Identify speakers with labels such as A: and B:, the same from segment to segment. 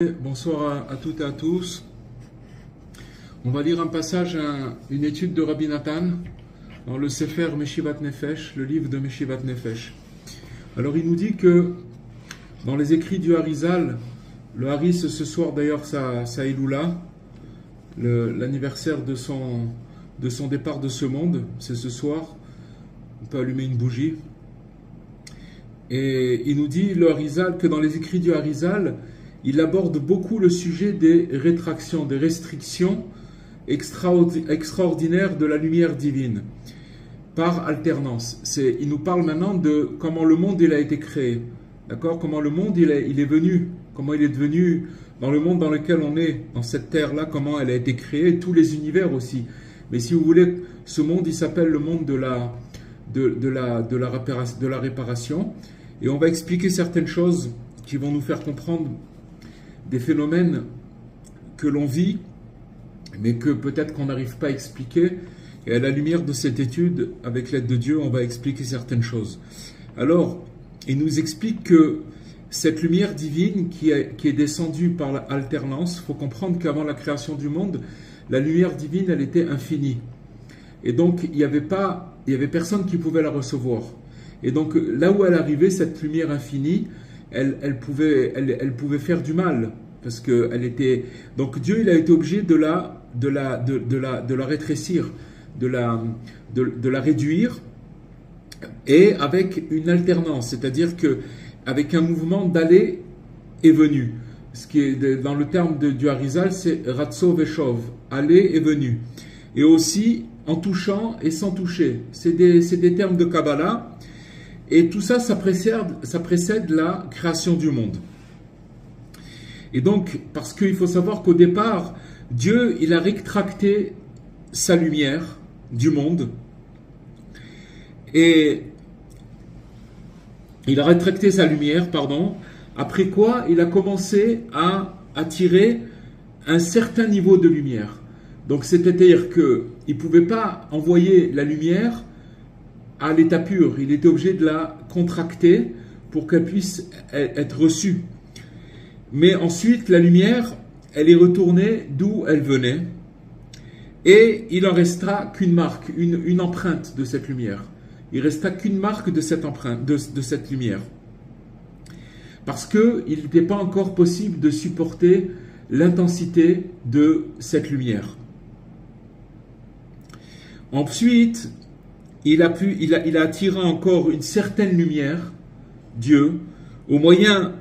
A: Bonsoir à toutes et à tous. On va lire un passage, une étude de Rabbi Nathan dans le Sefer Meshivat Nefesh, le livre de Meshivat Nefesh. Alors il nous dit que dans les écrits du Harizal, le Haris ce soir d'ailleurs sa Iloula, l'anniversaire de son départ de ce monde, c'est ce soir, on peut allumer une bougie. Et il nous dit le Harizal que dans les écrits du Harizal, il aborde beaucoup le sujet des rétractions, des restrictions extraordinaires de la lumière divine, par alternance. Il nous parle maintenant de comment le monde il a été créé, d'accord ? Comment le monde il est venu, comment il est devenu dans le monde dans lequel on est, dans cette terre-là, comment elle a été créée, tous les univers aussi. Mais si vous voulez, ce monde il s'appelle le monde de la réparation, et on va expliquer certaines choses qui vont nous faire comprendre des phénomènes que l'on vit, mais que peut-être qu'on n'arrive pas à expliquer. Et à la lumière de cette étude, avec l'aide de Dieu, on va expliquer certaines choses. Alors, il nous explique que cette lumière divine qui est descendue par l'alternance, il faut comprendre qu'avant la création du monde, la lumière divine, elle était infinie. Et donc, il y avait personne qui pouvait la recevoir. Et donc, là où elle arrivait, cette lumière infinie, elle pouvait faire du mal, parce que elle était. Donc Dieu, il a été obligé de la rétrécir, de la réduire, et avec une alternance, c'est-à-dire que avec un mouvement d'aller et venu. Ce qui est dans le terme du Harizal, c'est Ratso Veshov, aller et venu, et aussi en touchant et sans toucher. C'est des termes de Kabbalah. Et tout ça, ça précède la création du monde. Et donc, parce qu'il faut savoir qu'au départ, Dieu, il a rétracté sa lumière du monde. Et il a rétracté sa lumière, après quoi il a commencé à attirer un certain niveau de lumière. Donc, c'est-à-dire qu'il ne pouvait pas envoyer la lumière à l'état pur, il était obligé de la contracter pour qu'elle puisse être reçue. Mais ensuite, la lumière, elle est retournée d'où elle venait, et il en restera qu'une marque, une empreinte de cette lumière. Il restera qu'une marque de cette empreinte, de cette lumière. Parce qu'il n'était pas encore possible de supporter l'intensité de cette lumière. Ensuite, il a attiré encore une certaine lumière, Dieu, au moyen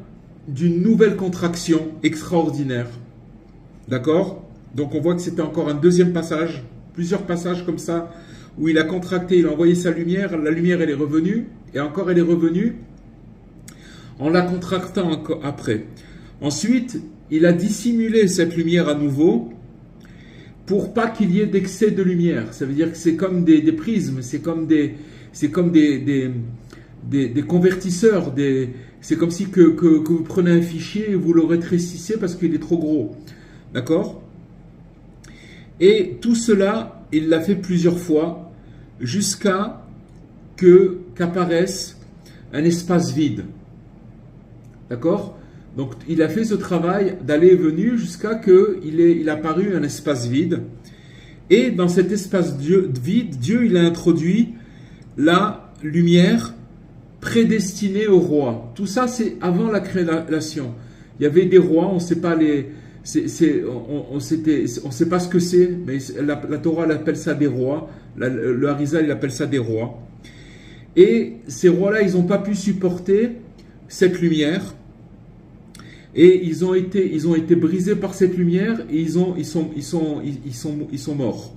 A: d'une nouvelle contraction extraordinaire. D'accord ? Donc on voit que c'était encore un deuxième passage, plusieurs passages comme ça, où il a contracté, il a envoyé sa lumière, la lumière elle est revenue, et encore elle est revenue, en la contractant encore après. Ensuite, il a dissimulé cette lumière à nouveau, pour pas qu'il y ait d'excès de lumière. Ça veut dire que c'est comme des prismes, c'est comme des convertisseurs, c'est comme si que vous prenez un fichier et vous le rétrécissez parce qu'il est trop gros. D'accord ? Et tout cela, il l'a fait plusieurs fois, jusqu'à qu'apparaisse un espace vide. D'accord ? Donc, il a fait ce travail d'aller et venir jusqu'à qu'il apparut un espace vide. Et dans cet espace vide, Dieu il a introduit la lumière prédestinée aux rois. Tout ça, c'est avant la création. Il y avait des rois, on ne sait pas on sait pas ce que c'est, mais la Torah elle appelle ça des rois. Le Harizal il appelle ça des rois. Et ces rois-là, ils n'ont pas pu supporter cette lumière. Et ils ont été brisés par cette lumière et ils sont morts.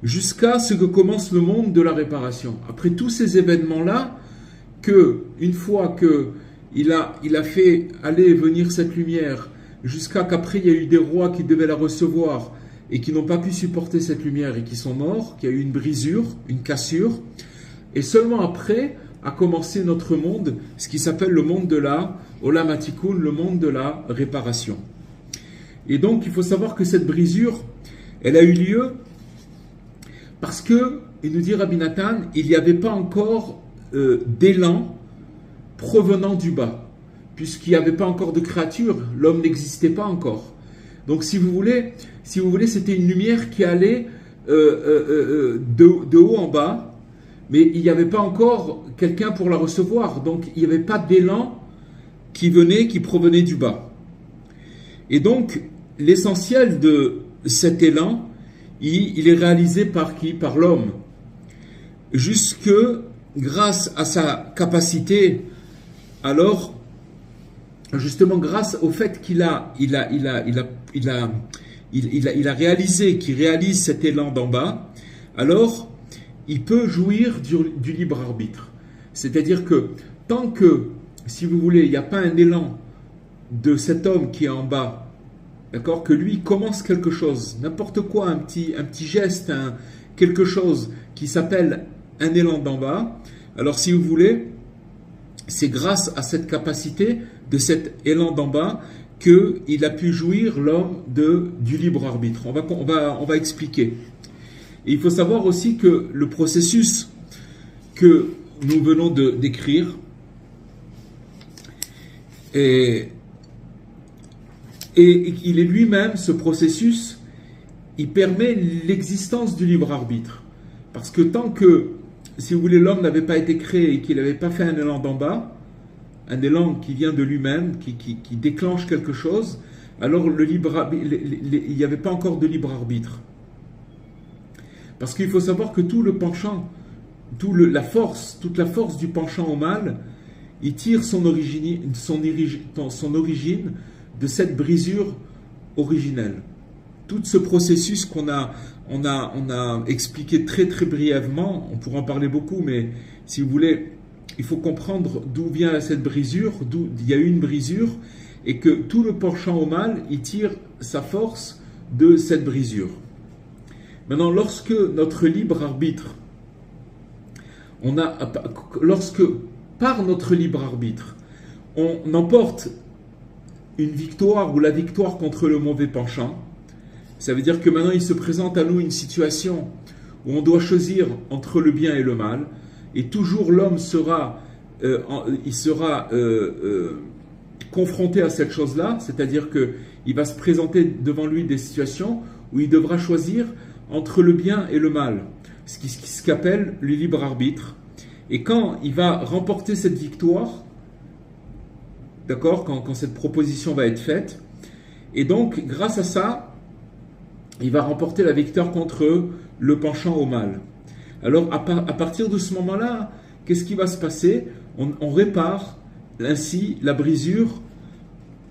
A: Jusqu'à ce que commence le monde de la réparation. Après tous ces événements-là, une fois qu'il a fait aller et venir cette lumière, jusqu'à qu'après il y a eu des rois qui devaient la recevoir et qui n'ont pas pu supporter cette lumière et qui sont morts, qu'il y a eu une brisure, une cassure, et seulement après a commencé notre monde, ce qui s'appelle le monde de la Olam Hatikun, le monde de la réparation. Et donc, il faut savoir que cette brisure, elle a eu lieu parce que, il nous dit Rabbi Nathan, il n'y avait pas encore d'élan provenant du bas. puisqu'il n'y avait pas encore de créature, l'homme n'existait pas encore. Donc si vous voulez, c'était une lumière qui allait de haut en bas, mais il n'y avait pas encore quelqu'un pour la recevoir, donc il n'y avait pas d'élan qui provenait du bas. Et donc l'essentiel de cet élan, il est réalisé par qui? Par l'homme. Jusque grâce à sa capacité, alors justement grâce au fait qu'il a réalisé, qu'il réalise cet élan d'en bas, alors il peut jouir du libre arbitre. C'est-à-dire que tant que, si vous voulez, il n'y a pas un élan de cet homme qui est en bas, d'accord, que lui commence quelque chose, n'importe quoi, un petit geste, quelque chose qui s'appelle un élan d'en bas, alors si vous voulez, c'est grâce à cette capacité de cet élan d'en bas qu'il a pu jouir l'homme du libre arbitre. On va expliquer. Et il faut savoir aussi que le processus que nous venons de décrire et il est lui-même, ce processus, il permet l'existence du libre arbitre. Parce que tant que, si vous voulez, l'homme n'avait pas été créé et qu'il n'avait pas fait un élan d'en bas, un élan qui vient de lui-même, qui déclenche quelque chose, alors il n'y avait pas encore de libre arbitre. Parce qu'il faut savoir que tout le penchant, toute la force du penchant au mal, il tire son origine de cette brisure originelle. Tout ce processus qu'on a expliqué très très brièvement, on pourra en parler beaucoup, mais si vous voulez, il faut comprendre d'où vient cette brisure, d'où il y a eu une brisure, et que tout le penchant au mal, il tire sa force de cette brisure. Maintenant, lorsque notre libre arbitre, lorsque par notre libre arbitre, on emporte une victoire ou la victoire contre le mauvais penchant, ça veut dire que maintenant il se présente à nous une situation où on doit choisir entre le bien et le mal, et toujours l'homme sera confronté à cette chose-là, c'est-à-dire qu'il va se présenter devant lui des situations où il devra choisir entre le bien et le mal, ce qu'appelle le libre arbitre. Et quand il va remporter cette victoire, d'accord, quand cette proposition va être faite, et donc grâce à ça, il va remporter la victoire contre le penchant au mal. Alors à partir de ce moment-là, qu'est-ce qui va se passer? On répare ainsi la brisure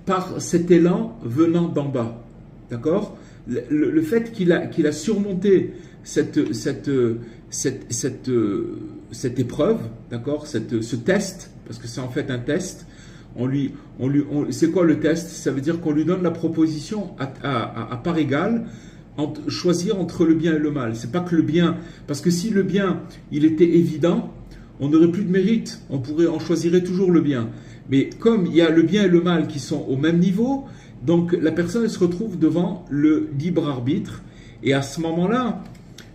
A: par cet élan venant d'en bas, d'accord? Le fait qu'il a surmonté cette épreuve, d'accord, ce test, parce que c'est en fait un test. C'est quoi le test? Ça veut dire qu'on lui donne la proposition à part égale, choisir entre le bien et le mal. C'est pas que le bien, parce que si le bien il était évident, on n'aurait plus de mérite, on choisirait toujours le bien. Mais comme il y a le bien et le mal qui sont au même niveau, donc la personne elle se retrouve devant le libre arbitre, et à ce moment-là,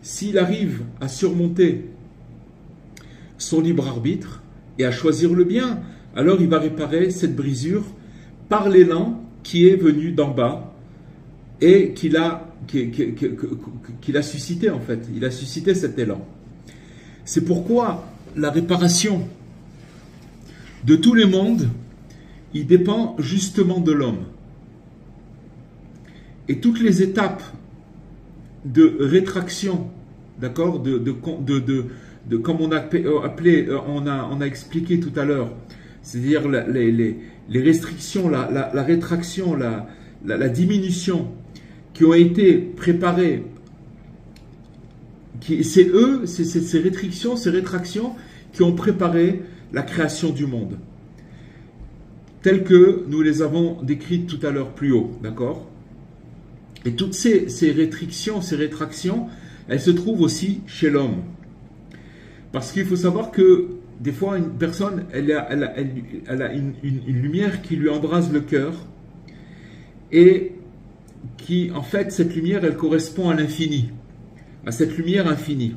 A: s'il arrive à surmonter son libre arbitre et à choisir le bien, alors il va réparer cette brisure par l'élan qui est venu d'en bas et qu'il a suscité en fait. Il a suscité cet élan. C'est pourquoi la réparation de tous les mondes, il dépend justement de l'homme. Et toutes les étapes de rétraction, d'accord, comme on a appelé, on a expliqué tout à l'heure, c'est-à-dire les restrictions, la rétraction, la diminution qui ont été préparées, c'est ces restrictions, ces rétractions qui ont préparé la création du monde, telles que nous les avons décrites tout à l'heure plus haut, d'accord? Et toutes ces restrictions, ces rétractions, elles se trouvent aussi chez l'homme. Parce qu'il faut savoir que des fois, une personne, elle a une lumière qui lui embrase le cœur et qui, en fait, cette lumière, elle correspond à l'infini, à cette lumière infinie.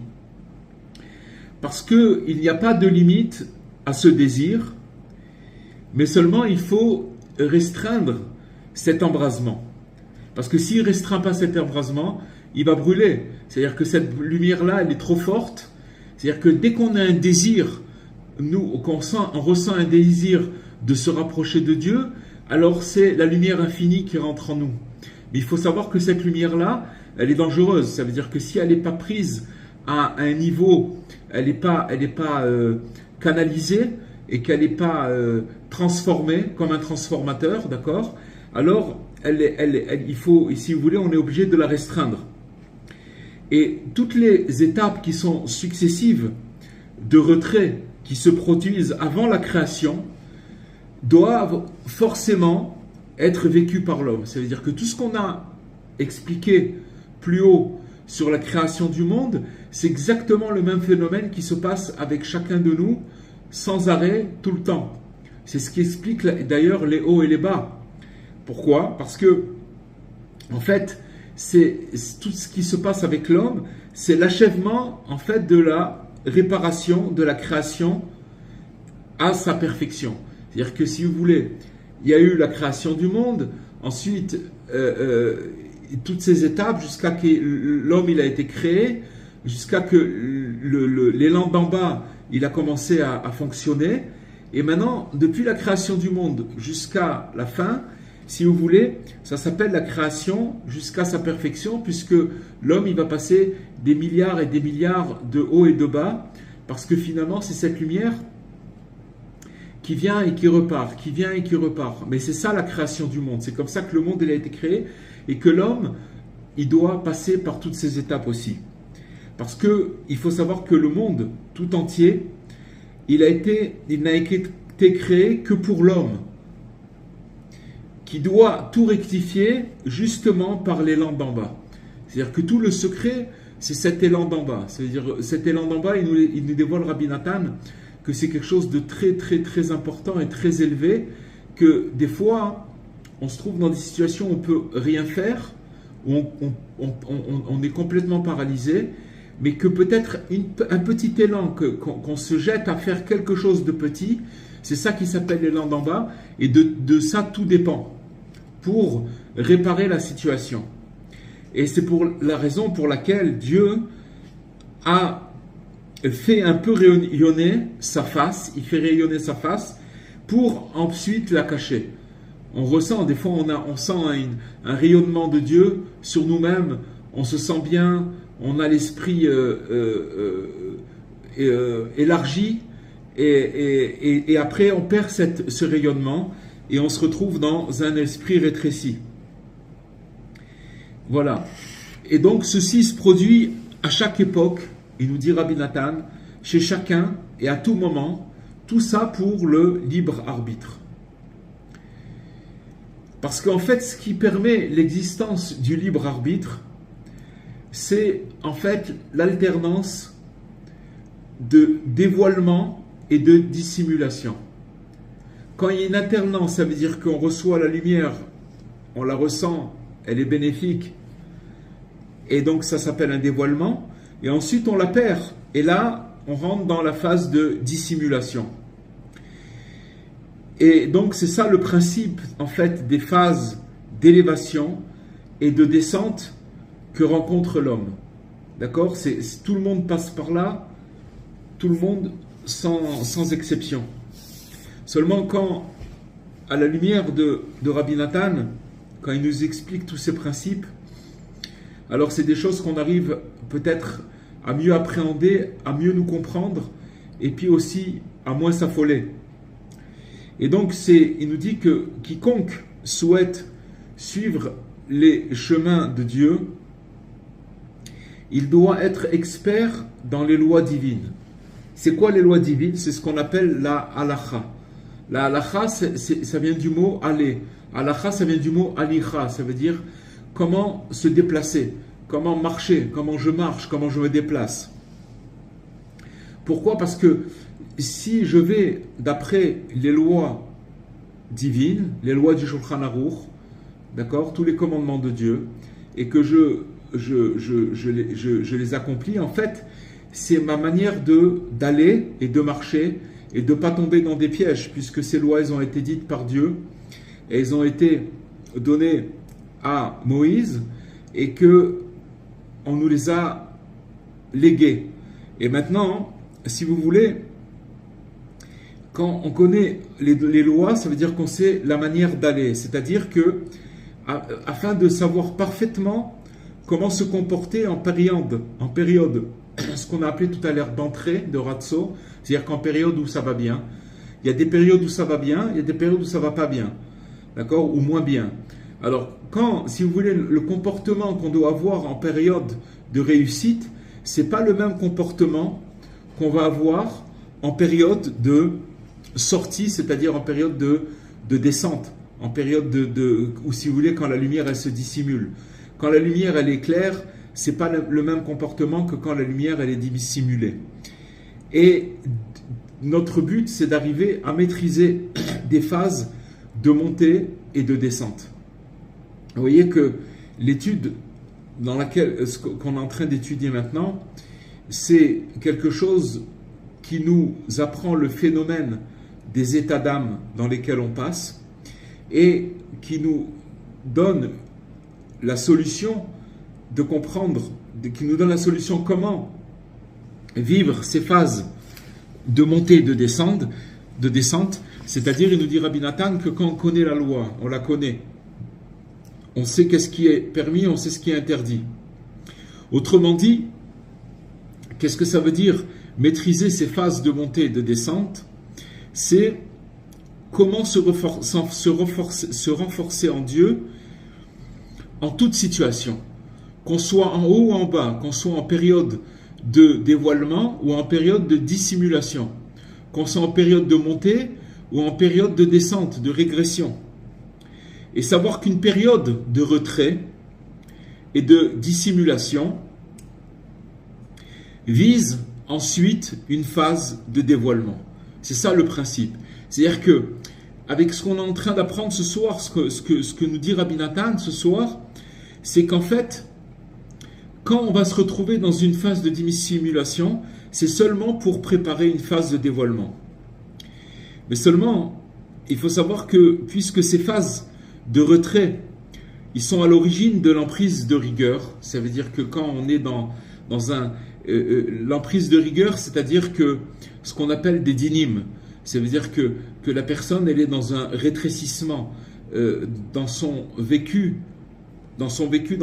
A: Parce qu'il n'y a pas de limite à ce désir Mais seulement il faut restreindre cet embrasement. Parce que s'il ne restreint pas cet embrasement, il va brûler. C'est-à-dire que cette lumière-là, elle est trop forte. C'est-à-dire que dès qu'on a un désir, on ressent un désir de se rapprocher de Dieu, alors c'est la lumière infinie qui rentre en nous. Mais il faut savoir que cette lumière-là, elle est dangereuse. Ça veut dire que si elle n'est pas prise à un niveau, elle n'est pas canalisée et qu'elle n'est pas transformée comme un transformateur, d'accord? Alors, il faut, si vous voulez, on est obligé de la restreindre. Et toutes les étapes qui sont successives de retrait qui se produisent avant la création doivent forcément être vécues par l'homme. Ça veut dire que tout ce qu'on a expliqué plus haut sur la création du monde, c'est exactement le même phénomène qui se passe avec chacun de nous sans arrêt tout le temps. C'est ce qui explique d'ailleurs les hauts et les bas. Pourquoi? Parce que, en fait, c'est tout ce qui se passe avec l'homme, c'est l'achèvement, en fait, de la réparation, de la création à sa perfection. C'est-à-dire que, si vous voulez, il y a eu la création du monde, ensuite, toutes ces étapes, jusqu'à que l'homme, il a été créé, jusqu'à que l'élan d'en bas, il a commencé à fonctionner, et maintenant, depuis la création du monde jusqu'à la fin, si vous voulez, ça s'appelle la création jusqu'à sa perfection, puisque l'homme, il va passer des milliards et des milliards de haut et de bas, parce que finalement, c'est cette lumière qui vient et qui repart, qui vient et qui repart. Mais c'est ça la création du monde. C'est comme ça que le monde il a été créé, et que l'homme, il doit passer par toutes ces étapes aussi. Parce qu'il faut savoir que le monde tout entier, il n'a été créé que pour l'homme, qui doit tout rectifier justement par l'élan d'en bas. C'est-à-dire que tout le secret, c'est cet élan d'en bas. C'est-à-dire cet élan d'en bas, il nous dévoile Rabbi Nathan que c'est quelque chose de très très très important et très élevé, que des fois, on se trouve dans des situations où on ne peut rien faire, où on est complètement paralysé, mais que peut-être un petit élan, qu'on se jette à faire quelque chose de petit, c'est ça qui s'appelle l'élan d'en bas, et de ça tout dépend, pour réparer la situation. Et c'est pour la raison pour laquelle Dieu a fait un peu rayonner sa face, il fait rayonner sa face, pour ensuite la cacher. On ressent, des fois on sent un rayonnement de Dieu sur nous-mêmes, on se sent bien, on a l'esprit élargi, et après on perd ce rayonnement, et on se retrouve dans un esprit rétréci. Voilà. Et donc ceci se produit à chaque époque, il nous dit Rabbi Nathan, chez chacun et à tout moment, tout ça pour le libre arbitre. Parce qu'en fait, ce qui permet l'existence du libre arbitre, c'est en fait l'alternance de dévoilement et de dissimulation. Quand il y a une alternance, ça veut dire qu'on reçoit la lumière, on la ressent, elle est bénéfique, et donc ça s'appelle un dévoilement, et ensuite on la perd, et là on rentre dans la phase de dissimulation. Et donc c'est ça le principe en fait des phases d'élévation et de descente que rencontre l'homme. D'accord? Tout le monde passe par là, tout le monde sans exception. Seulement quand, à la lumière de Rabbi Nathan, quand il nous explique tous ces principes, alors c'est des choses qu'on arrive peut-être à mieux appréhender, à mieux nous comprendre, et puis aussi à moins s'affoler. Et donc il nous dit que quiconque souhaite suivre les chemins de Dieu, il doit être expert dans les lois divines. C'est quoi les lois divines? C'est ce qu'on appelle la halakha. La halakha, ça vient du mot aller. Halakha, ça vient du mot alicha, ça veut dire comment se déplacer, comment marcher, comment je marche, comment je me déplace. Pourquoi? Parce que si je vais d'après les lois divines, les lois du Shulchan Aruch, d'accord, tous les commandements de Dieu, et que je les accomplis, en fait, c'est ma manière d'aller et de marcher et de ne pas tomber dans des pièges, puisque ces lois, elles ont été dites par Dieu, et elles ont été données à Moïse, et que on nous les a léguées. Et maintenant, si vous voulez, quand on connaît les lois, ça veut dire qu'on sait la manière d'aller, c'est-à-dire que afin de savoir parfaitement comment se comporter en période, ce qu'on a appelé tout à l'heure d'entrée, de razzo, c'est-à-dire qu'en période où ça va bien, il y a des périodes où ça va bien, il y a des périodes où ça va pas bien, d'accord, ou moins bien. Alors, si vous voulez, le comportement qu'on doit avoir en période de réussite, c'est pas le même comportement qu'on va avoir en période de sortie, c'est-à-dire en période de descente, en période ou si vous voulez, quand la lumière elle se dissimule. Quand la lumière elle est claire, c'est pas le même comportement que quand la lumière elle est dissimulée. Et notre but, c'est d'arriver à maîtriser des phases de montée et de descente. Vous voyez que l'étude qu'on est en train d'étudier maintenant, c'est quelque chose qui nous apprend le phénomène des états d'âme dans lesquels on passe et qui nous donne la solution de comprendre, qui nous donne la solution comment vivre ces phases de montée et de descente, c'est-à-dire, il nous dit Rabbi Nathan que quand on connaît la loi, on la connaît, on sait qu'est-ce qui est permis, on sait ce qui est interdit. Autrement dit, qu'est-ce que ça veut dire maîtriser ces phases de montée et de descente? C'est comment se renforcer en Dieu en toute situation, qu'on soit en haut ou en bas, qu'on soit en période de dévoilement ou en période de dissimulation, qu'on soit en période de montée ou en période de descente, de régression. Et savoir qu'une période de retrait et de dissimulation vise ensuite une phase de dévoilement. C'est ça le principe. C'est-à-dire que, avec ce qu'on est en train d'apprendre ce soir, ce que nous dit Rabbi Nathan ce soir, c'est qu'en fait, quand on va se retrouver dans une phase de dissimulation, c'est seulement pour préparer une phase de dévoilement. Mais seulement, il faut savoir que, puisque ces phases de retrait, ils sont à l'origine de l'emprise de rigueur, ça veut dire que quand on est dans l'emprise de rigueur, c'est-à-dire que ce qu'on appelle des dynimes, ça veut dire que la personne elle est dans un rétrécissement dans son vécu dans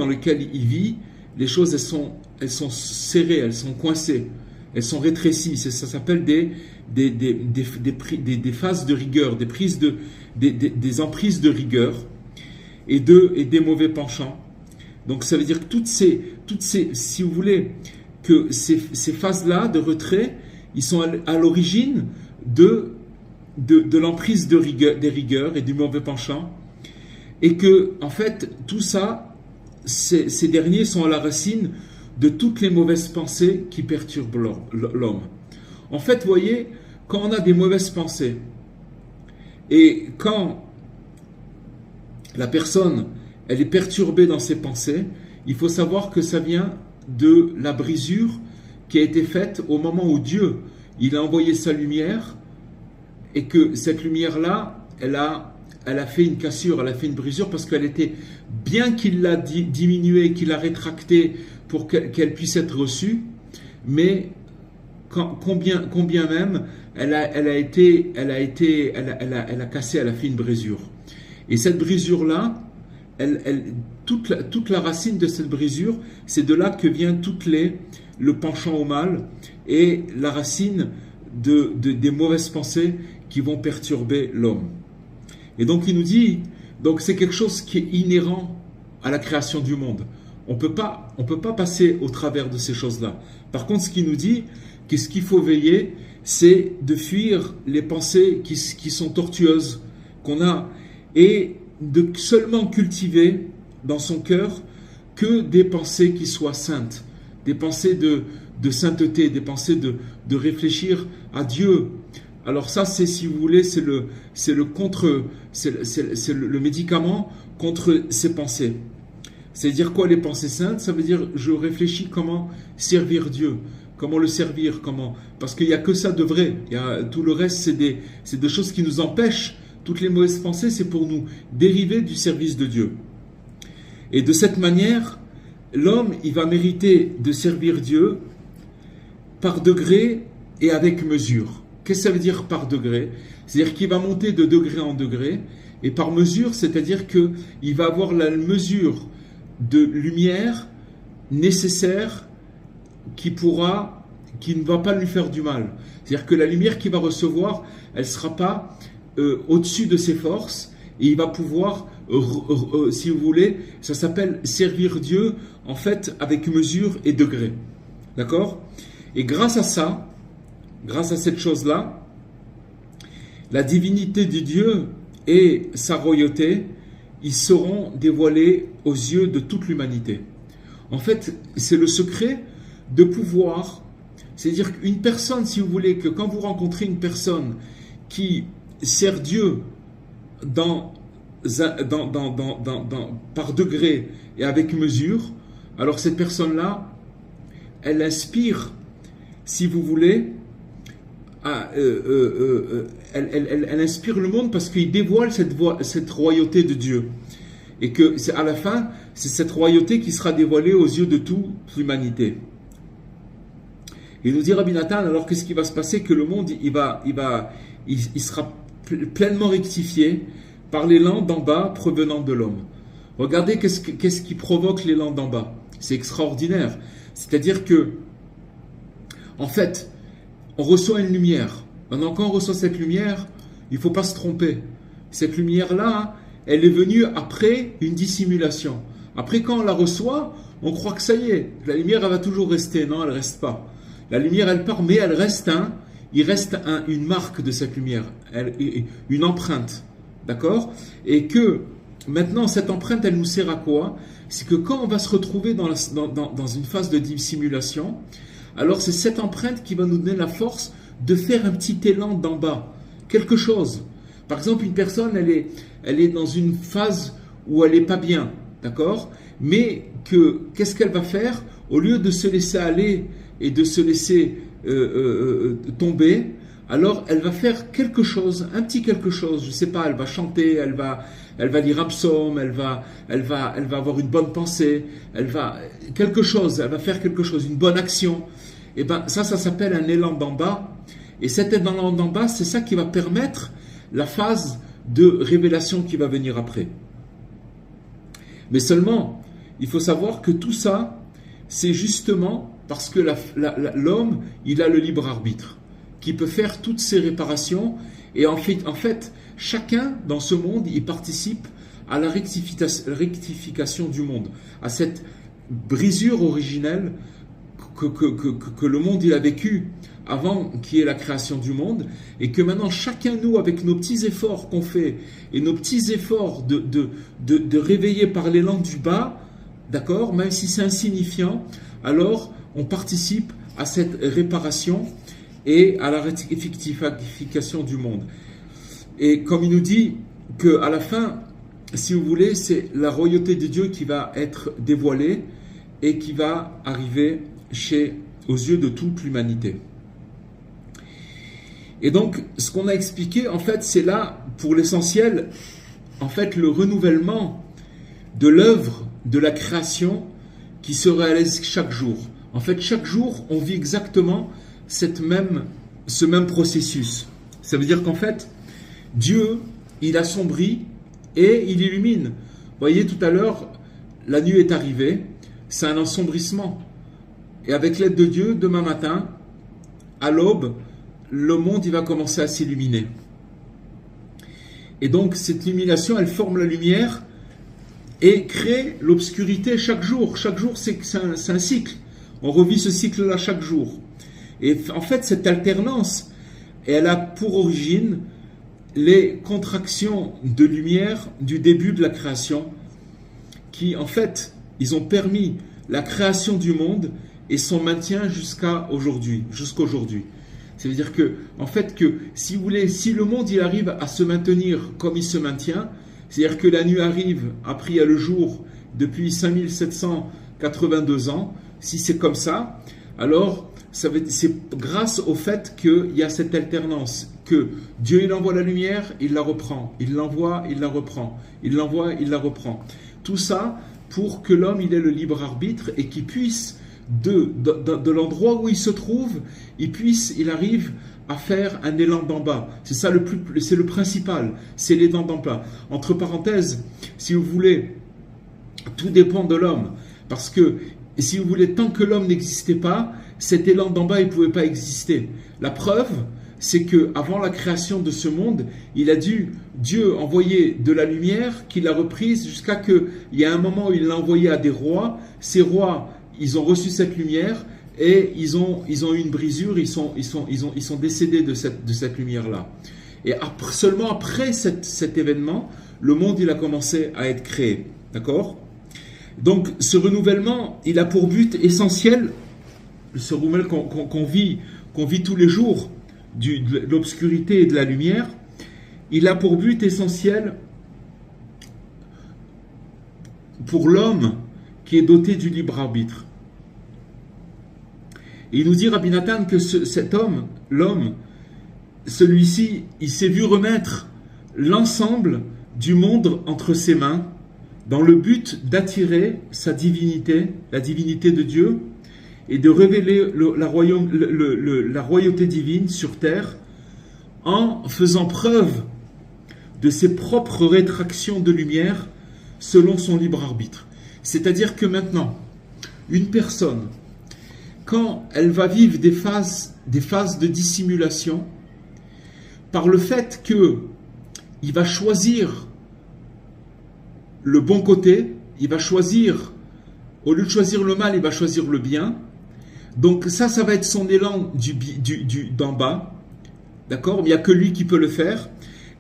A: lequel il vit, les choses elles sont serrées, elles sont coincées, elles sont rétrécies. Ça s'appelle des phases de rigueur, des emprises de rigueur et des mauvais penchants. Donc ça veut dire que toutes ces, si vous voulez, que ces phases-là de retrait, ils sont à l'origine de l'emprise des rigueurs et du mauvais penchant, et que en fait tout ça, ces derniers sont à la racine de toutes les mauvaises pensées qui perturbent l'homme. En fait, vous voyez, quand on a des mauvaises pensées et quand la personne elle est perturbée dans ses pensées, il faut savoir que ça vient de la brisure qui a été faite au moment où Dieu il a envoyé sa lumière, et que cette lumière-là, elle a fait une cassure, elle a fait une brisure, parce qu'elle était, bien qu'il l'a diminuée, qu'il l'a rétractée pour qu'elle puisse être reçue, mais combien même elle a cassé, elle a fait une brisure. Et cette brisure-là, toute la racine de cette brisure, c'est de là que vient le penchant au mal et la racine des mauvaises pensées qui vont perturber l'homme. Et donc il nous dit, donc c'est quelque chose qui est inhérent à la création du monde. On peut pas passer au travers de ces choses-là. Par contre, ce qu'il nous dit, qu'est-ce qu'il faut veiller, c'est de fuir les pensées qui sont tortueuses qu'on a, et de seulement cultiver dans son cœur que des pensées qui soient saintes, des pensées de sainteté, des pensées de réfléchir à Dieu. Alors ça, c'est, si vous voulez, c'est le médicament contre ces pensées. C'est-à-dire quoi les pensées saintes? Ça veut dire je réfléchis comment servir Dieu, comment le servir, parce qu'il n'y a que ça de vrai. Tout le reste, c'est des choses qui nous empêchent. Toutes les mauvaises pensées, c'est pour nous dériver du service de Dieu. Et de cette manière, l'homme, il va mériter de servir Dieu par degré et avec mesure. Qu'est-ce que ça veut dire par degré? C'est-à-dire qu'il va monter de degré en degré, et par mesure, c'est-à-dire qu'il va avoir la mesure de lumière nécessaire qui ne va pas lui faire du mal. C'est-à-dire que la lumière qu'il va recevoir, elle ne sera pas au-dessus de ses forces, et il va pouvoir, si vous voulez, ça s'appelle servir Dieu, en fait, avec mesure et degré. D'accord? Et grâce à ça, grâce à cette chose-là, la divinité de Dieu et sa royauté, ils seront dévoilés aux yeux de toute l'humanité. En fait, c'est le secret de pouvoir, c'est-à-dire qu'une personne, si vous voulez, que quand vous rencontrez une personne qui sert Dieu par degré et avec mesure, alors cette personne-là, elle inspire, si vous voulez, elle inspire le monde parce qu'il dévoile cette royauté de Dieu. Et que à la fin, c'est cette royauté qui sera dévoilée aux yeux de toute l'humanité. Il nous dit Rabbi Nathan, alors qu'est-ce qui va se passer? Que le monde, il sera pleinement rectifié par l'élan d'en bas provenant de l'homme. Regardez qu'est-ce qui provoque l'élan d'en bas. C'est extraordinaire. C'est-à-dire que, en fait, on reçoit une lumière. Maintenant, quand on reçoit cette lumière, il ne faut pas se tromper. Cette lumière-là, elle est venue après une dissimulation. Après, quand on la reçoit, on croit que ça y est, la lumière, elle va toujours rester. Non, elle ne reste pas. La lumière, elle part, mais elle reste il reste une marque de cette lumière, une empreinte. D'accord? Et que, maintenant, cette empreinte, elle nous sert à quoi? C'est que quand on va se retrouver dans une phase de dissimulation, alors c'est cette empreinte qui va nous donner la force de faire un petit élan d'en bas, quelque chose. Par exemple, une personne, elle est dans une phase où elle n'est pas bien, d'accord? Mais qu'est-ce qu'elle va faire? Au lieu de se laisser aller et de se laisser tomber, alors elle va faire quelque chose, un petit quelque chose, je ne sais pas, elle va chanter, elle va lire un psaume, elle va avoir une bonne pensée, elle va faire quelque chose, une bonne action. Et bien ça s'appelle un élan d'en bas. Et cet élan d'en bas, c'est ça qui va permettre la phase de révélation qui va venir après. Mais seulement, il faut savoir que tout ça, c'est justement parce que l'homme, il a le libre arbitre, qui peut faire toutes ces réparations. Et en fait, chacun dans ce monde, il participe à la rectification du monde, à cette brisure originelle que le monde il a vécu avant qu'il y ait la création du monde, et que maintenant chacun nous, avec nos petits efforts qu'on fait, et nos petits efforts de réveiller par l'élan du bas, d'accord, même si c'est insignifiant, alors on participe à cette réparation et à la rectification du monde. Et comme il nous dit qu'à la fin, si vous voulez, c'est la royauté de Dieu qui va être dévoilée et qui va arriver aux yeux de toute l'humanité. Et donc, ce qu'on a expliqué, en fait, c'est là, pour l'essentiel, en fait, le renouvellement de l'œuvre de la création qui se réalise chaque jour. En fait, chaque jour, on vit exactement ce même processus. Ça veut dire qu'en fait, Dieu, il assombrit et il illumine. Vous voyez, tout à l'heure, la nuit est arrivée, c'est un assombrissement. Et avec l'aide de Dieu, demain matin, à l'aube, le monde il va commencer à s'illuminer. Et donc, cette illumination, elle forme la lumière et crée l'obscurité chaque jour. Chaque jour, c'est un cycle. On revit ce cycle-là chaque jour. Et en fait, cette alternance, elle a pour origine les contractions de lumière du début de la création qui, en fait, ils ont permis la création du monde et son maintien jusqu'à aujourd'hui. C'est-à-dire que, en fait, si vous voulez, si le monde il arrive à se maintenir comme il se maintient, c'est-à-dire que la nuit arrive, après il y a le jour depuis 5782 ans, si c'est comme ça, alors c'est grâce au fait qu'il y a cette alternance, que Dieu il envoie la lumière, il la reprend, il l'envoie, il la reprend, il l'envoie, il la reprend. Tout ça pour que l'homme il ait le libre arbitre et qu'il puisse de l'endroit où il se trouve, il arrive à faire un élan d'en bas. C'est ça c'est le principal, c'est l'élan d'en bas. Entre parenthèses, si vous voulez, tout dépend de l'homme, parce que si vous voulez, tant que l'homme n'existait pas, cet élan d'en bas, il ne pouvait pas exister. La preuve, c'est que avant la création de ce monde, Dieu envoyer de la lumière, qu'il a reprise jusqu'à qu'il y a un moment où il l'a envoyé à des rois. Ces rois, ils ont reçu cette lumière et ils ont eu une brisure, ils sont décédés de cette lumière-là. Et seulement après cet événement, le monde il a commencé à être créé. D'accord ? Donc ce renouvellement, il a pour but essentiel, ce renouvellement qu'on vit tous les jours, de l'obscurité et de la lumière, il a pour but essentiel pour l'homme qui est doté du libre arbitre. Et il nous dit Rabbi Nathan que cet homme, l'homme, celui-ci, il s'est vu remettre l'ensemble du monde entre ses mains dans le but d'attirer sa divinité, la divinité de Dieu, et de révéler la royauté divine sur terre en faisant preuve de ses propres rétractions de lumière selon son libre arbitre. C'est-à-dire que maintenant, une personne, quand elle va vivre des phases de dissimulation, par le fait qu'il va choisir le bon côté, il va choisir, au lieu de choisir le mal, il va choisir le bien. Donc ça va être son élan d'en bas, d'accord ? Mais il n'y a que lui qui peut le faire.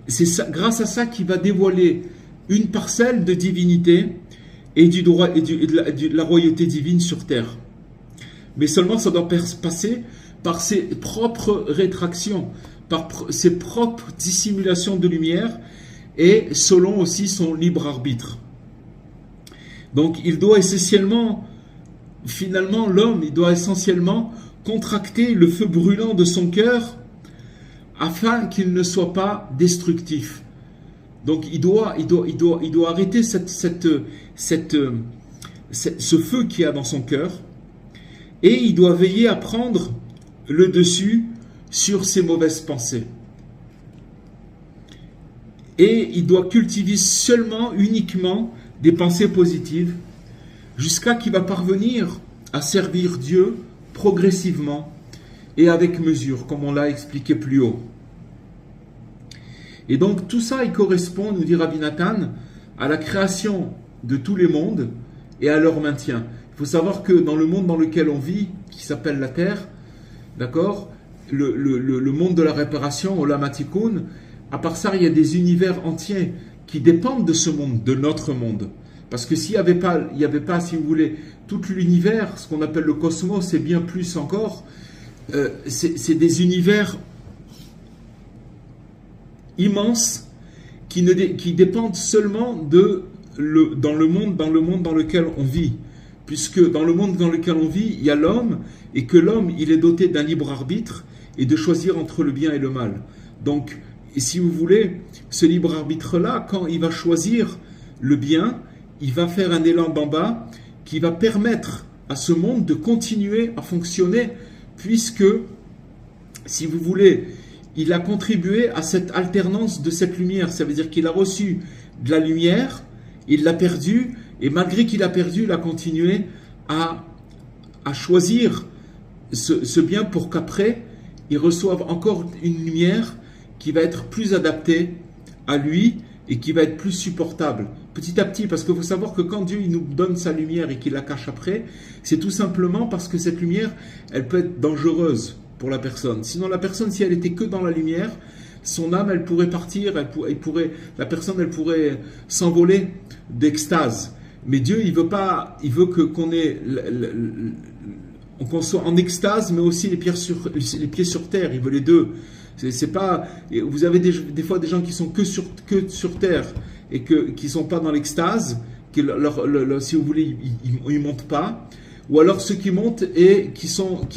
A: C'est grâce à ça qu'il va dévoiler une parcelle de divinité et de la royauté divine sur terre. Mais seulement ça doit passer par ses propres rétractions, par ses propres dissimulations de lumière et selon aussi son libre arbitre. Donc il doit essentiellement, finalement l'homme, il doit essentiellement contracter le feu brûlant de son cœur afin qu'il ne soit pas destructif. Donc il doit arrêter ce feu qu'il y a dans son cœur et il doit veiller à prendre le dessus sur ses mauvaises pensées. Et il doit cultiver uniquement des pensées positives jusqu'à qu'il va parvenir à servir Dieu progressivement et avec mesure, comme on l'a expliqué plus haut. Et donc tout ça, il correspond, nous dit Rabbi Nathan, à la création de tous les mondes et à leur maintien. Il faut savoir que dans le monde dans lequel on vit, qui s'appelle la Terre, d'accord, le monde de la réparation, Olam HaTikun, à part ça, il y a des univers entiers qui dépendent de ce monde, de notre monde. Parce que s'il n'y avait pas, si vous voulez, tout l'univers, ce qu'on appelle le cosmos, et bien plus encore, c'est des univers immenses qui dépendent seulement dans le monde dans lequel on vit. Puisque dans le monde dans lequel on vit, il y a l'homme, et que l'homme, il est doté d'un libre arbitre, et de choisir entre le bien et le mal. Donc, et si vous voulez, ce libre arbitre-là, quand il va choisir le bien, il va faire un élan d'en bas qui va permettre à ce monde de continuer à fonctionner, puisque, si vous voulez, il a contribué à cette alternance de cette lumière. Ça veut dire qu'il a reçu de la lumière, il l'a perdue, et malgré qu'il a perdu, il a continué à choisir ce bien pour qu'après, il reçoive encore une lumière qui va être plus adaptée à lui et qui va être plus supportable. Petit à petit, parce qu'il faut savoir que quand Dieu il nous donne sa lumière et qu'il la cache après, c'est tout simplement parce que cette lumière, elle peut être dangereuse pour la personne. Sinon, la personne, si elle était que dans la lumière, son âme, elle pourrait partir, la personne, elle pourrait s'envoler d'extase. Mais Dieu, il veut qu'on soit en extase, mais aussi les pieds sur terre. Il veut les deux. C'est pas, vous avez des fois des gens qui sont que sur terre et qui sont pas dans l'extase, si vous voulez, ils montent pas. ou alors ceux qui montent et qui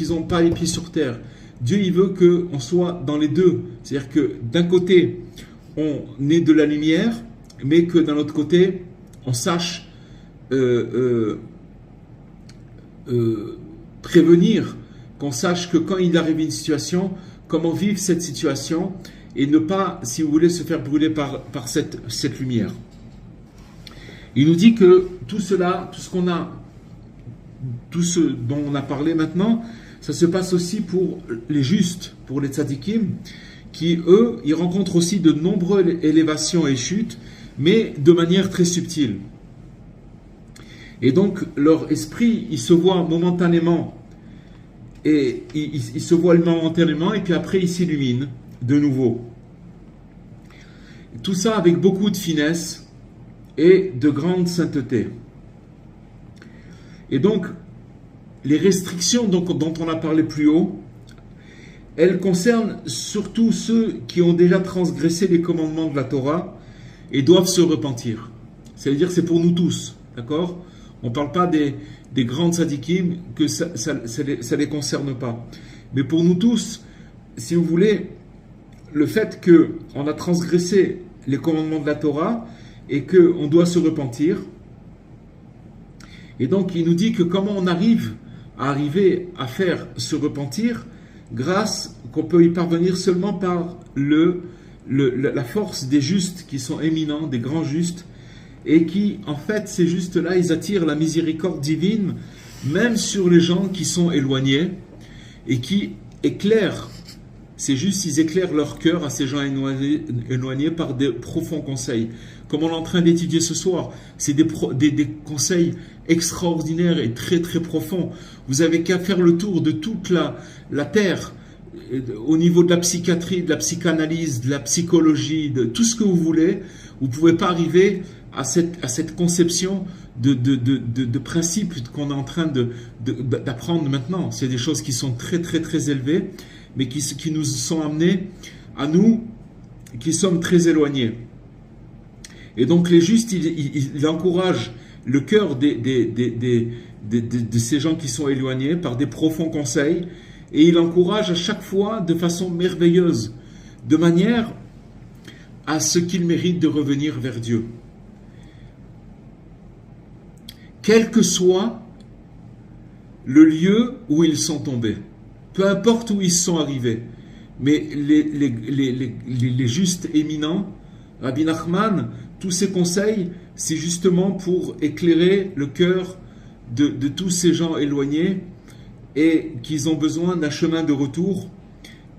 A: n'ont pas les pieds sur terre. Dieu, il veut qu'on soit dans les deux. C'est-à-dire que d'un côté, on est de la lumière, mais que d'un autre côté, on sache prévenir, qu'on sache que quand il arrive une situation, comment vivre cette situation et ne pas, si vous voulez, se faire brûler par cette lumière. Il nous dit que tout cela, tout ce dont on a parlé maintenant, ça se passe aussi pour les justes, pour les tzadikim, qui, eux, ils rencontrent aussi de nombreuses élévations et chutes, mais de manière très subtile. Et donc, leur esprit, il se voit momentanément, et il se voit momentanément, et puis après, il s'illumine de nouveau. Tout ça avec beaucoup de finesse et de grande sainteté. Et donc, les restrictions dont on a parlé plus haut, elles concernent surtout ceux qui ont déjà transgressé les commandements de la Torah et doivent se repentir. C'est-à-dire, c'est pour nous tous, d'accord ? On ne parle pas des grandes tzadikim, que ça les concerne pas. Mais pour nous tous, si vous voulez, le fait qu'on a transgressé les commandements de la Torah et qu'on doit se repentir, et donc il nous dit que comment on arrive à faire se repentir, grâce qu'on peut y parvenir seulement par la force des justes qui sont éminents, des grands justes, et qui, en fait, ces justes-là, ils attirent la miséricorde divine, même sur les gens qui sont éloignés, et qui éclairent, ces justes, ils éclairent leur cœur à ces gens éloignés par des profonds conseils. Comme on est en train d'étudier ce soir, c'est des conseils extraordinaires et très très profonds. Vous avez qu'à faire le tour de toute la terre, au niveau de la psychiatrie, de la psychanalyse, de la psychologie, de tout ce que vous voulez. Vous ne pouvez pas arriver à cette conception de principes qu'on est en train d'apprendre maintenant. C'est des choses qui sont très très très élevées, mais qui nous sont amenées à nous, qui sommes très éloignés. Et donc les justes, ils encouragent le cœur de ces gens qui sont éloignés par des profonds conseils, et ils encouragent à chaque fois de façon merveilleuse, de manière à ce qu'ils méritent de revenir vers Dieu. Quel que soit le lieu où ils sont tombés, peu importe où ils sont arrivés, mais les justes éminents, Rabbi Nachman, tous ces conseils, c'est justement pour éclairer le cœur de tous ces gens éloignés et qu'ils ont besoin d'un chemin de retour,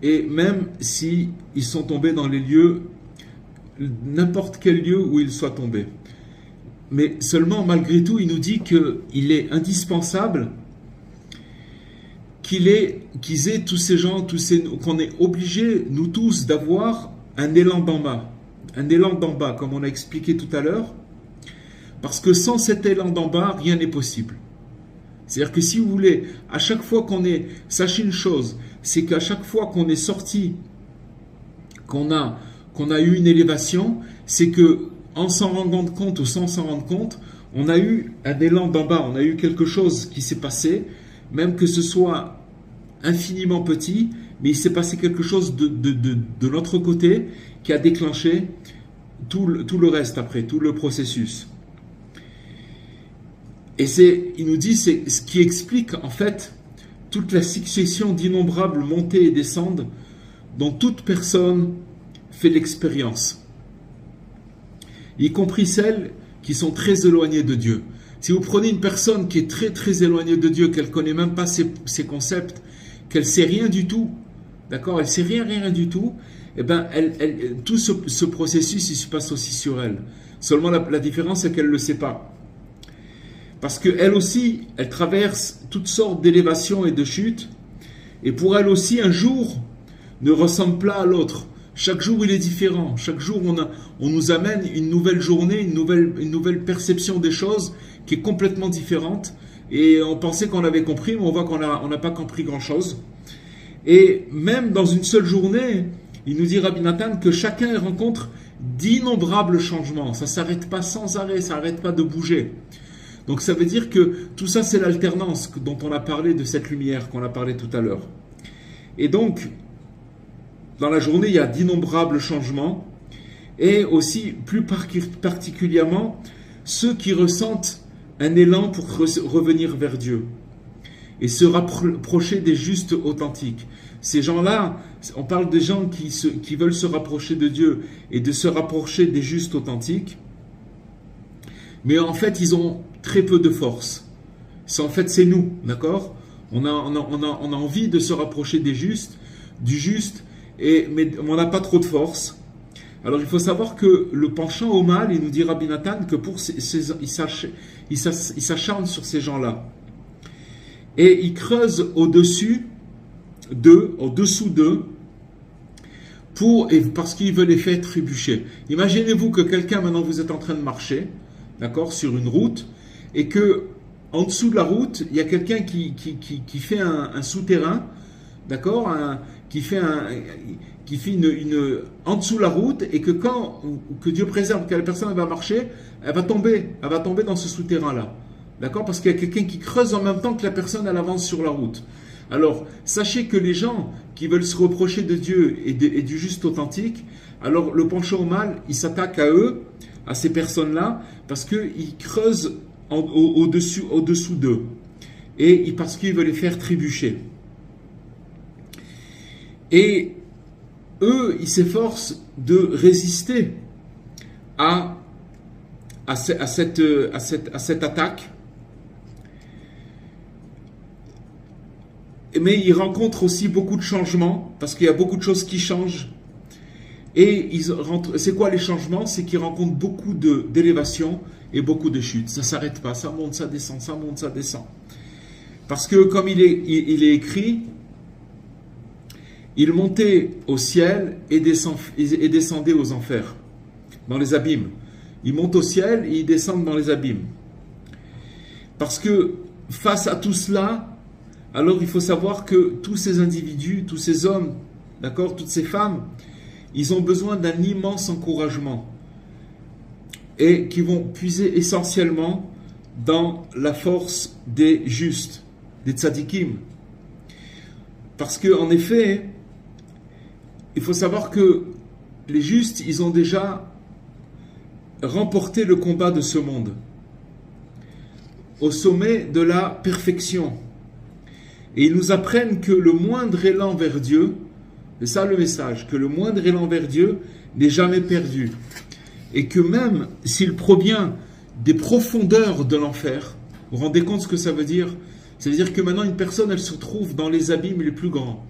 A: et même si ils sont tombés dans les lieux, n'importe quel lieu où ils soient tombés. Mais seulement, malgré tout, il nous dit qu'il est indispensable qu'ils aient tous ces gens, qu'on est obligés, nous tous, d'avoir un élan d'en bas. Un élan d'en bas, comme on a expliqué tout à l'heure, parce que sans cet élan d'en bas, rien n'est possible. C'est-à-dire que si vous voulez, à chaque fois sachez une chose, c'est qu'à chaque fois qu'on est sorti, qu'on a eu une élévation, c'est que en s'en rendant compte ou sans s'en rendre compte, on a eu un élan d'en bas, on a eu quelque chose qui s'est passé, même que ce soit infiniment petit, mais il s'est passé quelque chose de notre côté qui a déclenché tout le reste après, tout le processus. Et il nous dit, c'est ce qui explique en fait toute la succession d'innombrables montées et descentes dont toute personne fait l'expérience, y compris celles qui sont très éloignées de Dieu. Si vous prenez une personne qui est très très éloignée de Dieu, qu'elle ne connaît même pas ses concepts, qu'elle ne sait rien du tout, d'accord, elle ne sait rien du tout, eh ben, tout ce processus, il se passe aussi sur elle. Seulement la différence, c'est qu'elle ne le sait pas. Parce qu'elle aussi, elle traverse toutes sortes d'élévations et de chutes, et pour elle aussi, un jour ne ressemble pas à l'autre. Chaque jour, il est différent. Chaque jour, on nous amène une nouvelle journée, une nouvelle perception des choses qui est complètement différente. Et on pensait qu'on avait compris, mais on voit qu'on n'a pas compris grand-chose. Et même dans une seule journée, il nous dit Rabbi Nathan que chacun rencontre d'innombrables changements. Ça ne s'arrête pas sans arrêt, ça n'arrête pas de bouger. Donc ça veut dire que tout ça, c'est l'alternance dont on a parlé, de cette lumière qu'on a parlé tout à l'heure. Et donc, dans la journée, il y a d'innombrables changements, et aussi, plus particulièrement, ceux qui ressentent un élan pour revenir vers Dieu et se rapprocher des justes authentiques. Ces gens-là, on parle des gens qui veulent se rapprocher de Dieu et de se rapprocher des justes authentiques, mais en fait, ils ont très peu de force. En fait, c'est nous, d'accord ? On a envie de se rapprocher du juste, mais on n'a pas trop de force. Alors, il faut savoir que le penchant au mal, il nous dit Rabbi Nathan, que il s'acharne sur ces gens-là. Et il creuse au-dessous d'eux, parce qu'il veut les faire trébucher. Imaginez-vous que quelqu'un, maintenant vous êtes en train de marcher, d'accord, sur une route, et que en dessous de la route, il y a quelqu'un qui fait un souterrain, d'accord, qui fait en dessous de la route, et que Dieu préserve, que la personne va marcher, elle va tomber dans ce souterrain-là, d'accord, parce qu'il y a quelqu'un qui creuse en même temps que la personne, elle avance sur la route. Alors, sachez que les gens qui veulent se reprocher de Dieu et du juste authentique, alors le penchant au mal, il s'attaque à eux, à ces personnes-là, parce qu'ils creusent au-dessous d'eux, et parce qu'ils veulent les faire trébucher. Et eux, ils s'efforcent de résister à cette attaque, mais ils rencontrent aussi beaucoup de changements, parce qu'il y a beaucoup de choses qui changent. Et c'est quoi les changements? C'est qu'ils rencontrent beaucoup d'élévation et beaucoup de chutes. Ça ne s'arrête pas, ça monte, ça descend, ça monte, ça descend. Parce que comme il est écrit, il montait au ciel et descendait aux enfers, dans les abîmes. Ils montent au ciel et ils descendent dans les abîmes. Parce que face à tout cela, alors il faut savoir que tous ces individus, tous ces hommes, d'accord, toutes ces femmes, ils ont besoin d'un immense encouragement et qui vont puiser essentiellement dans la force des justes, des tzadikim. Parce qu'en effet, il faut savoir que les justes, ils ont déjà remporté le combat de ce monde au sommet de la perfection. Et ils nous apprennent que le moindre élan vers Dieu, c'est ça le message, que le moindre élan vers Dieu n'est jamais perdu. Et que même s'il provient des profondeurs de l'enfer, vous vous rendez compte ce que ça veut dire? Ça veut dire que maintenant une personne, elle se trouve dans les abîmes les plus grands.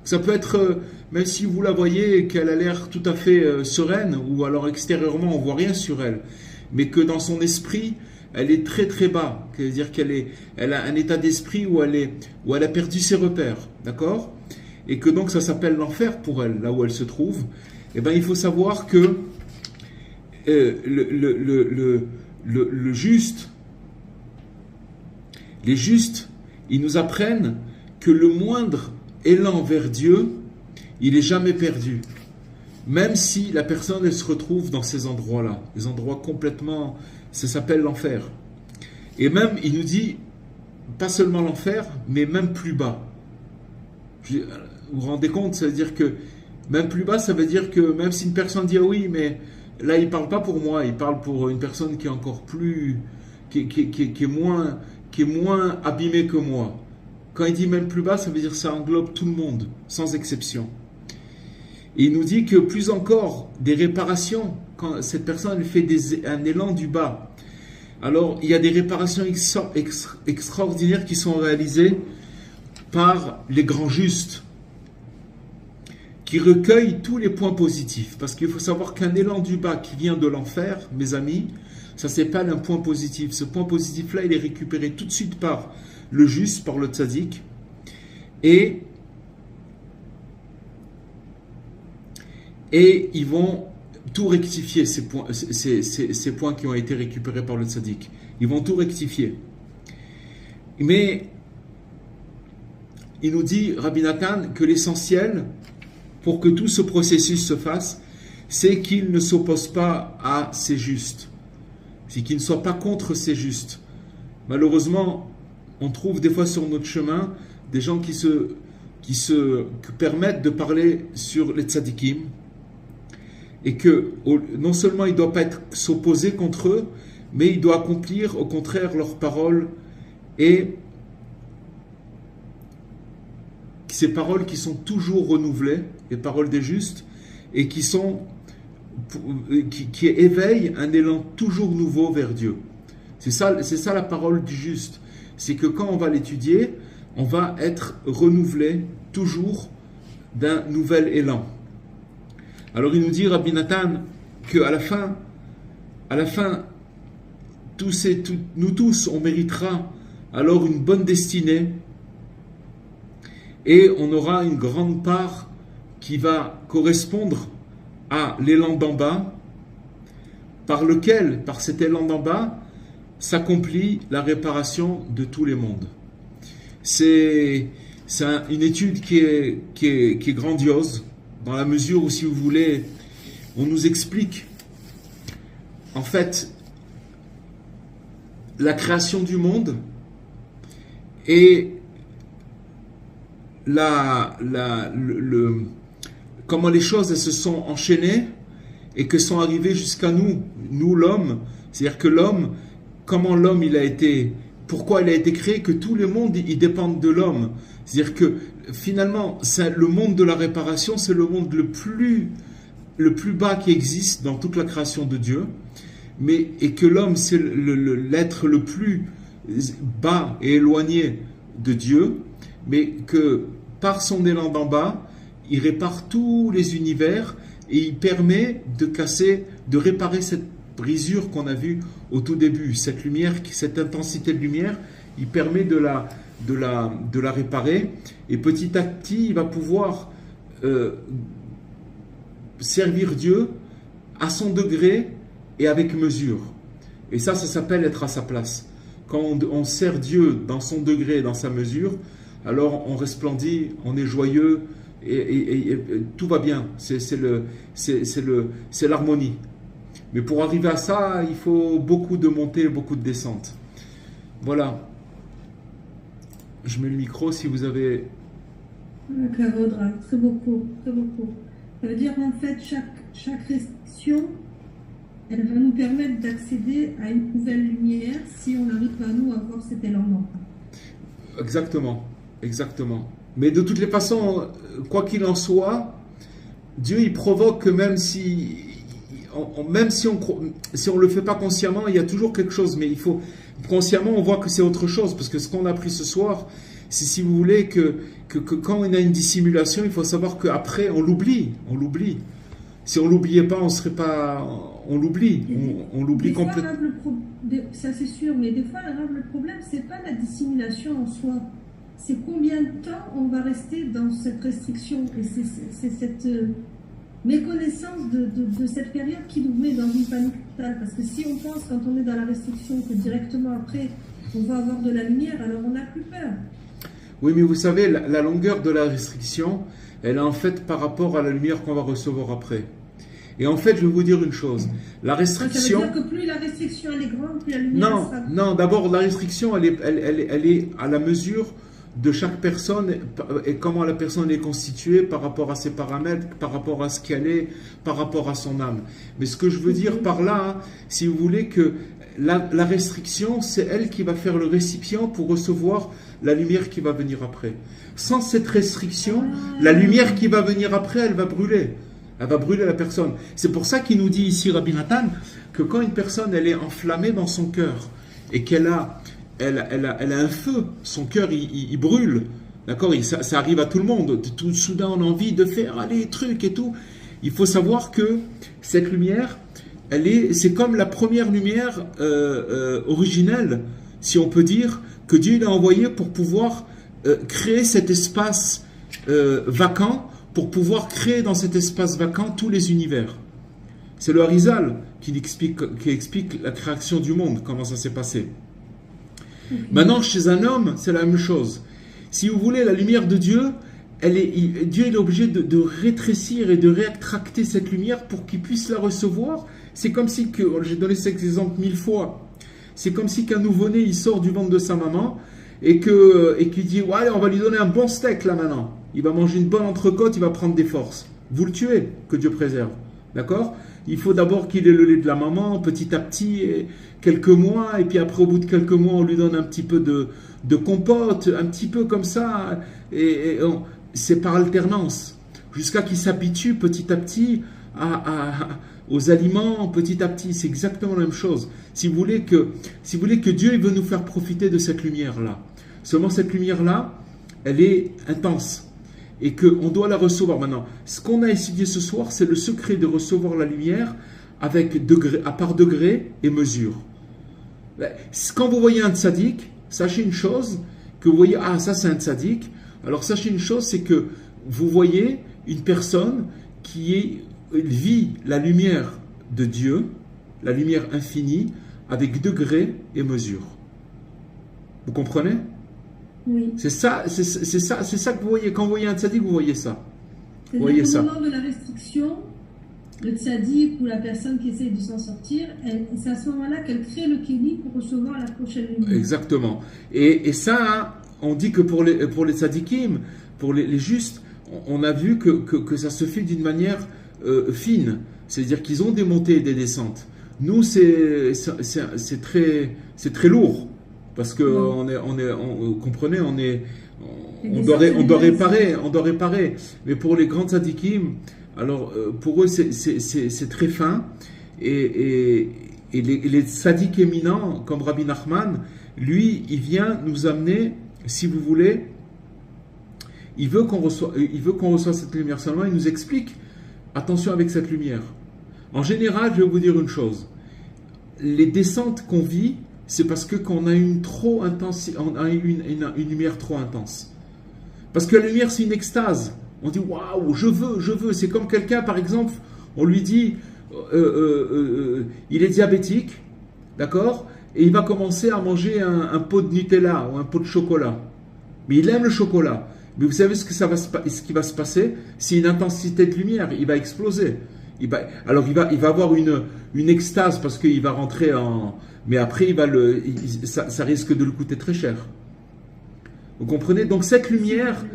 A: Ça peut être, même si vous la voyez, qu'elle a l'air tout à fait sereine, ou alors extérieurement on ne voit rien sur elle, mais que dans son esprit, elle est très très bas. C'est-à-dire elle a un état d'esprit où elle a perdu ses repères, d'accord? Et que donc ça s'appelle l'enfer pour elle, là où elle se trouve. Eh bien, il faut savoir que le juste, les justes, ils nous apprennent que le moindre élan vers Dieu, il n'est jamais perdu. Même si la personne, elle se retrouve dans ces endroits-là, des endroits complètement, ça s'appelle l'enfer. Et même, il nous dit, pas seulement l'enfer, mais même plus bas. Vous vous rendez compte, ça veut dire que, même plus bas, ça veut dire que même si une personne dit, ah oui, mais là, il ne parle pas pour moi, il parle pour une personne qui est encore plus, qui est moins abîmée que moi. Quand il dit même plus bas, ça veut dire que ça englobe tout le monde, sans exception. Et il nous dit que plus encore, des réparations, quand cette personne elle fait un élan du bas, alors il y a des réparations extraordinaires qui sont réalisées par les grands justes, qui recueillent tous les points positifs. Parce qu'il faut savoir qu'un élan du bas qui vient de l'enfer, mes amis, ça s'appelle un point positif. Ce point positif-là, il est récupéré tout de suite par le juste, par le tzaddik, et ils vont tout rectifier, ces points qui ont été récupérés par le tzaddik. Ils vont tout rectifier. Mais il nous dit, Rabbi Nathan, que l'essentiel pour que tout ce processus se fasse, c'est qu'il ne s'oppose pas à ces justes. C'est qu'il ne soit pas contre ces justes. Malheureusement, on trouve des fois sur notre chemin des gens qui se permettent de parler sur les tzadikim, et que non seulement il ne doit pas s'opposer contre eux, mais il doit accomplir au contraire leurs paroles, et ces paroles qui sont toujours renouvelées, les paroles des justes, et qui éveillent un élan toujours nouveau vers Dieu. C'est ça la parole du juste. C'est que quand on va l'étudier, on va être renouvelé toujours d'un nouvel élan. Alors il nous dit, Rabbi Nathan, qu'à la fin, nous tous, on méritera alors une bonne destinée, et on aura une grande part qui va correspondre à l'élan d'en bas, par cet élan d'en bas, s'accomplit la réparation de tous les mondes. C'est une étude qui est grandiose, dans la mesure où, si vous voulez, on nous explique, en fait, la création du monde et comment les choses elles se sont enchaînées et que sont arrivées jusqu'à nous l'homme. C'est-à-dire que l'homme, comment l'homme pourquoi il a été créé, que tous les mondes ils dépendent de l'homme. C'est-à-dire que finalement, le monde de la réparation, c'est le monde le plus bas qui existe dans toute la création de Dieu, et que l'homme, c'est l'être le plus bas et éloigné de Dieu, mais que par son élan d'en bas, il répare tous les univers et il permet de réparer cette brisure qu'on a vue au tout début, cette lumière, cette intensité de lumière, il permet de la réparer, et petit à petit, il va pouvoir servir Dieu à son degré et avec mesure. Et ça s'appelle être à sa place. Quand on sert Dieu dans son degré, dans sa mesure, alors on resplendit, on est joyeux, et tout va bien. C'est l'harmonie. Mais pour arriver à ça, il faut beaucoup de montées, beaucoup de descentes. Voilà. Je mets le micro si vous avez...
B: Kavodra, très beaucoup, très beaucoup. Ça veut dire en fait, chaque restriction, elle va nous permettre d'accéder à une nouvelle lumière si on arrive à nous avoir cet élan.
A: Exactement, exactement. Mais de toutes les façons, quoi qu'il en soit, Dieu il provoque que même si on ne le fait pas consciemment, il y a toujours quelque chose, mais il faut consciemment on voit que c'est autre chose, parce que ce qu'on a appris ce soir, c'est, si vous voulez, que quand on a une dissimulation, il faut savoir qu'après on l'oublie. Si on l'oubliait pas, on l'oublie complètement.
B: Ça c'est sûr, mais des fois le problème c'est pas la dissimulation en soi, c'est combien de temps on va rester dans cette restriction, et c'est cette méconnaissance de cette période qui nous met dans une panique totale. Parce que si on pense, quand on est dans la restriction, que directement après on va avoir de la lumière, alors on n'a plus peur.
A: Oui, mais vous savez, la longueur de la restriction, elle est en fait par rapport à la lumière qu'on va recevoir après. Et en fait, je vais vous dire une chose, la restriction...
B: Ça veut dire que plus la restriction elle est grande, plus la lumière sera...
A: Non, d'abord la restriction, elle est à la mesure de chaque personne et comment la personne est constituée par rapport à ses paramètres, par rapport à ce qu'elle est, par rapport à son âme. Mais ce que je veux dire par là, si vous voulez, que la restriction, c'est elle qui va faire le récipient pour recevoir la lumière qui va venir après. Sans cette restriction, la lumière qui va venir après, elle va brûler. Elle va brûler la personne. C'est pour ça qu'il nous dit ici, Rabbi Nathan, que quand une personne elle est enflammée dans son cœur et qu'elle a un feu, son cœur il brûle, d'accord, ça arrive à tout le monde, tout soudain on a envie de faire les trucs et tout. Il faut savoir que cette lumière, c'est comme la première lumière originelle, si on peut dire, que Dieu l'a envoyée pour pouvoir créer cet espace vacant, pour pouvoir créer dans cet espace vacant tous les univers. C'est le Harizal qui explique la création du monde, comment ça s'est passé. Maintenant, chez un homme, c'est la même chose. Si vous voulez, la lumière de Dieu, Dieu est obligé de rétrécir et de rétracter cette lumière pour qu'il puisse la recevoir. C'est comme si, j'ai donné cet exemple 1000 fois, C'est comme si qu'un nouveau-né, il sort du ventre de sa maman et qu'il dit, ouais, on va lui donner un bon steak là maintenant. Il va manger une bonne entrecôte, il va prendre des forces. Vous le tuez, que Dieu préserve. D'accord? Il faut d'abord qu'il ait le lait de la maman, petit à petit, et quelques mois, et puis après, au bout de quelques mois, on lui donne un petit peu de compote, un petit peu comme ça, c'est par alternance, jusqu'à qu'il s'habitue petit à petit aux aliments, petit à petit. C'est exactement la même chose. Si vous voulez que Dieu il veut nous faire profiter de cette lumière-là, seulement cette lumière-là, elle est intense. Et qu'on doit la recevoir maintenant. Ce qu'on a étudié ce soir, c'est le secret de recevoir la lumière avec degré, à part degré et mesure. Quand vous voyez un tzaddik, sachez une chose, que vous voyez, ah ça c'est un tzaddik, alors sachez une chose, c'est que vous voyez une personne qui vit la lumière de Dieu, la lumière infinie, avec degré et mesure. Vous comprenez ?
B: Oui.
A: C'est ça que vous voyez. Quand vous voyez un tzaddik, vous voyez ça.
B: Au moment de la restriction, le tzaddik ou la personne qui essaie de s'en sortir, c'est à ce moment-là qu'elle crée le kéli pour recevoir la prochaine lumière.
A: Exactement. Et ça, on dit que pour les tzaddikim, pour les justes, on a vu que ça se fait d'une manière fine. C'est-à-dire qu'ils ont des montées et des descentes. Nous, c'est très lourd. Parce que vous comprenez, on doit réparer. Mais pour les grands tzadikim, alors pour eux c'est très fin. Et les tzaddik éminents comme Rabbi Nachman, lui, il vient nous amener, si vous voulez, il veut qu'on reçoive cette lumière. Seulement, il nous explique, attention avec cette lumière. En général, je vais vous dire une chose. Les descentes qu'on vit, c'est parce qu'on a une lumière trop intense. Parce que la lumière, c'est une extase. On dit, waouh, je veux. C'est comme quelqu'un, par exemple, on lui dit, il est diabétique, d'accord? Et il va commencer à manger un pot de Nutella ou un pot de chocolat. Mais il aime le chocolat. Mais vous savez ce qui va se passer? C'est une intensité de lumière. Il va exploser. Il va avoir une extase parce qu'il va rentrer en... Mais après, ça risque de le coûter très cher. Vous comprenez? Donc cette lumière,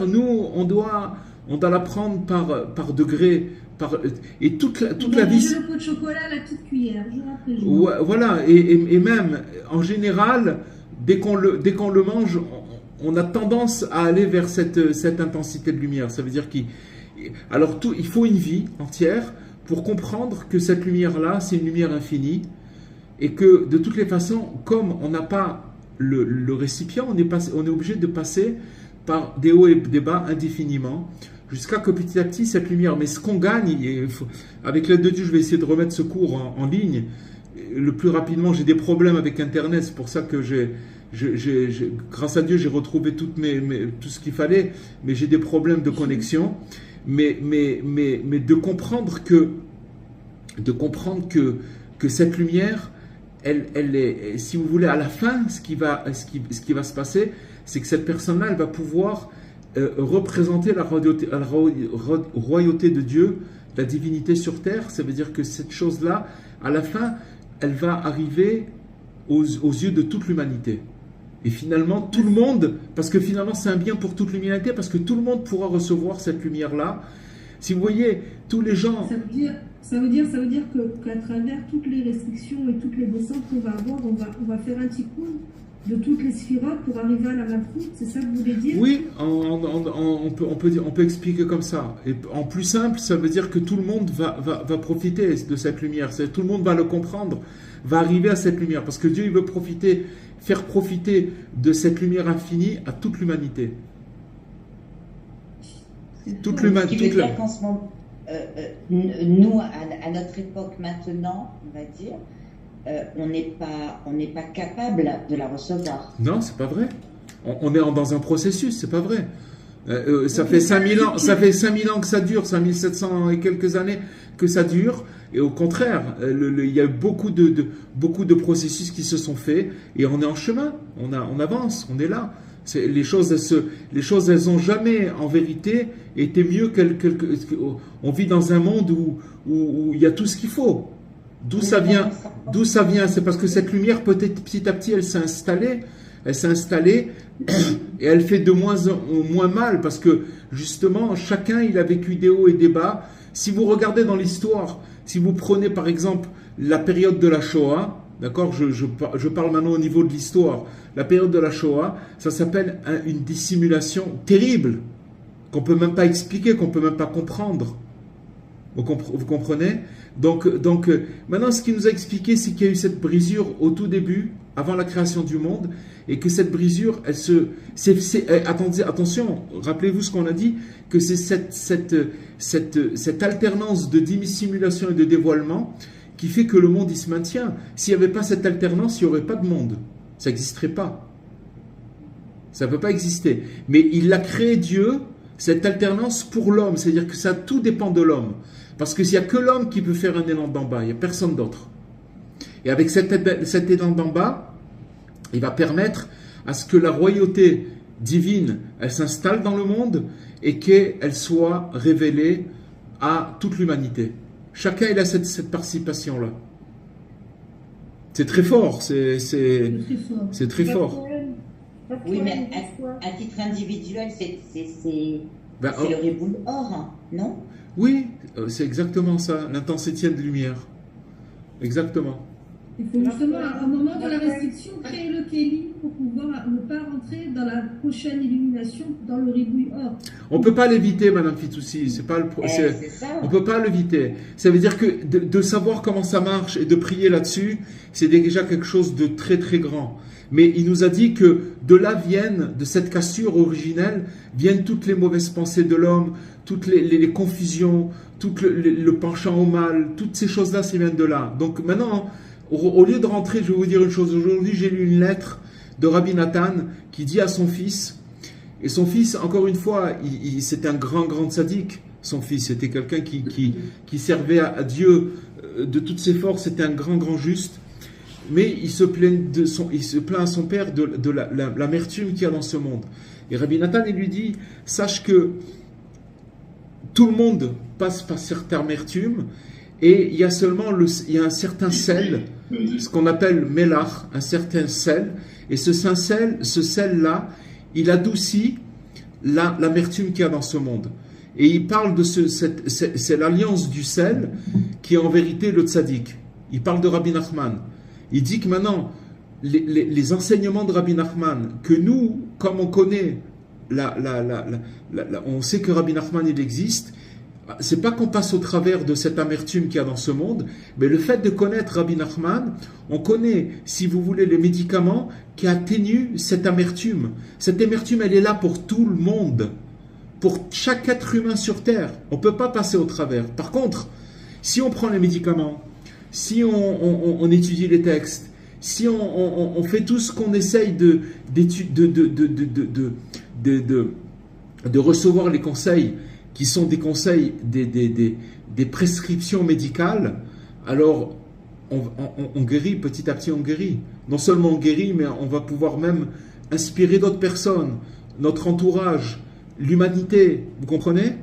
A: nous, on doit la prendre par degré, et toute la vie.
B: Le pot de chocolat, la petite cuillère, jour après jour.
A: Ouais, voilà, et même en général, dès qu'on le mange, on a tendance à aller vers cette intensité de lumière. Ça veut dire il faut une vie entière pour comprendre que cette lumière-là, c'est une lumière infinie. Et que de toutes les façons, comme on n'a pas le récipient, on est obligé de passer par des hauts et des bas indéfiniment, jusqu'à que petit à petit cette lumière, mais ce qu'on gagne, avec l'aide de Dieu, je vais essayer de remettre ce cours en ligne le plus rapidement. J'ai des problèmes avec Internet, c'est pour ça que grâce à Dieu, j'ai retrouvé tout ce qu'il fallait, mais j'ai des problèmes de connexion. Mais de comprendre que cette lumière, elle est, si vous voulez, à la fin, ce qui va se passer, c'est que cette personne-là, elle va pouvoir représenter la royauté de Dieu, la divinité sur terre. Ça veut dire que cette chose-là, à la fin, elle va arriver aux yeux de toute l'humanité. Et finalement, tout le monde, parce que finalement, c'est un bien pour toute l'humanité, parce que tout le monde pourra recevoir cette lumière-là. Si vous voyez, tous les gens...
B: Ça veut dire qu'à travers toutes les restrictions et toutes les descentes qu'on va avoir, on va faire un petit coup de toutes les sphirotes pour arriver à la malchoute. C'est ça que vous voulez dire?
A: Oui, on peut expliquer comme ça. Et en plus simple, ça veut dire que tout le monde va profiter de cette lumière. Tout le monde va le comprendre, va arriver à cette lumière. Parce que Dieu, il veut faire profiter de cette lumière infinie à toute l'humanité.
C: Toute l'humanité. Ce qui veut dire qu'en ce moment, nous, à notre époque maintenant, on va dire, on n'est pas capable de la recevoir.
A: Non, c'est pas vrai. On est dans un processus, c'est pas vrai. Ça fait 5000 ans, que ça dure, 5700 et quelques années que ça dure. Et au contraire, il y a beaucoup de processus qui se sont faits et on est en chemin. On avance, on est là. Les choses, elles ont jamais, en vérité, été mieux on vit dans un monde où il y a tout ce qu'il faut. D'où ça vient? D'où ça vient? C'est parce que cette lumière, peut-être petit à petit, elle s'est installée et elle fait de moins en moins mal parce que justement, chacun, il a vécu des hauts et des bas. Si vous regardez dans l'histoire, si vous prenez par exemple la période de la Shoah, d'accord, je parle maintenant au niveau de l'histoire, la période de la Shoah, ça s'appelle une dissimulation terrible qu'on peut même pas expliquer, qu'on peut même pas comprendre. Vous comprenez? Donc, maintenant, ce qu'il nous a expliqué, c'est qu'il y a eu cette brisure au tout début, avant la création du monde, et que cette brisure, attendez, attention, rappelez-vous ce qu'on a dit, que c'est cette alternance de dissimulation et de dévoilement qui fait que le monde, il se maintient. S'il n'y avait pas cette alternance, il n'y aurait pas de monde. Ça n'existerait pas. Ça ne peut pas exister. Mais il a créé, Dieu, cette alternance pour l'homme, c'est-à-dire que ça, tout dépend de l'homme. Parce qu'il n'y a que l'homme qui peut faire un élan d'en bas, il n'y a personne d'autre. Et avec cet élan d'en bas, il va permettre à ce que la royauté divine, elle s'installe dans le monde et qu'elle soit révélée à toute l'humanité. Chacun il a cette participation-là. C'est très fort, c'est très fort.
C: Oui, mais à titre individuel, c'est le riboule or, hein, non?
A: Oui, c'est exactement ça, l'intensité de lumière. Exactement.
B: Il faut justement, à un moment de la restriction, créer le Kéli pour pouvoir ne pas rentrer dans la prochaine illumination, dans le ribouille or.
A: On ne peut pas l'éviter, Madame Fitoussi. On ne peut pas l'éviter. Ça veut dire que de savoir comment ça marche et de prier là-dessus, c'est déjà quelque chose de très très grand. Mais il nous a dit que de là viennent, de cette cassure originelle, viennent toutes les mauvaises pensées de l'homme, toutes les confusions, tout le penchant au mal, toutes ces choses-là, ça vient de là. Donc maintenant, au lieu de rentrer, je vais vous dire une chose. Aujourd'hui, j'ai lu une lettre de Rabbi Nathan qui dit à son fils, et son fils, encore une fois, c'était un grand sadique. Son fils, c'était quelqu'un qui servait à Dieu de toutes ses forces, c'était un grand juste. Mais il se plaint à son père de l'amertume qu'il y a dans ce monde. Et Rabbi Nathan, il lui dit, sache que tout le monde passe par cette amertume, et il y a seulement un certain sel, ce qu'on appelle melach, un certain sel, et ce sel-là, il adoucit l'amertume qu'il y a dans ce monde. Et il parle de c'est l'alliance du sel qui est en vérité le tzaddik. Il parle de Rabbi Nachman. Il dit que maintenant, les enseignements de Rabbi Nachman, que nous, comme on connaît, on sait que Rabbi Nachman, il existe, c'est pas qu'on passe au travers de cette amertume qu'il y a dans ce monde, mais le fait de connaître Rabbi Nachman, on connaît, si vous voulez, les médicaments qui atténuent cette amertume. Cette amertume, elle est là pour tout le monde, pour chaque être humain sur Terre. On ne peut pas passer au travers. Par contre, si on prend les médicaments, si on étudie les textes, si on fait tout ce qu'on essaye de recevoir les conseils, qui sont des conseils, des prescriptions médicales, alors on guérit, petit à petit on guérit. Non seulement on guérit, mais on va pouvoir même inspirer d'autres personnes, notre entourage, l'humanité, vous comprenez?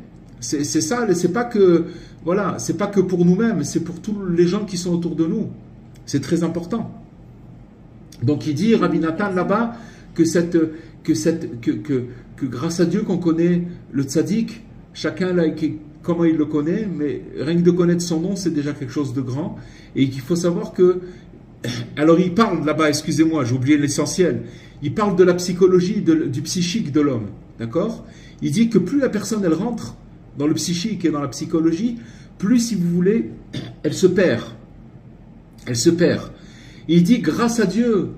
A: C'est ça, c'est pas que, voilà, c'est pas que pour nous-mêmes, c'est pour tous les gens qui sont autour de nous. C'est très important. Donc il dit, Rabbi Nathan là-bas, que grâce à Dieu qu'on connaît le tzaddik, chacun là, comment il le connaît, mais rien que de connaître son nom, c'est déjà quelque chose de grand. Et qu'il faut savoir que, alors il parle là-bas, excusez-moi, j'ai oublié l'essentiel, il parle de la psychologie, du psychique de l'homme, d'accord? Il dit que plus la personne, elle rentre dans le psychique et dans la psychologie, plus, si vous voulez, elle se perd. Elle se perd. Il dit, grâce à Dieu,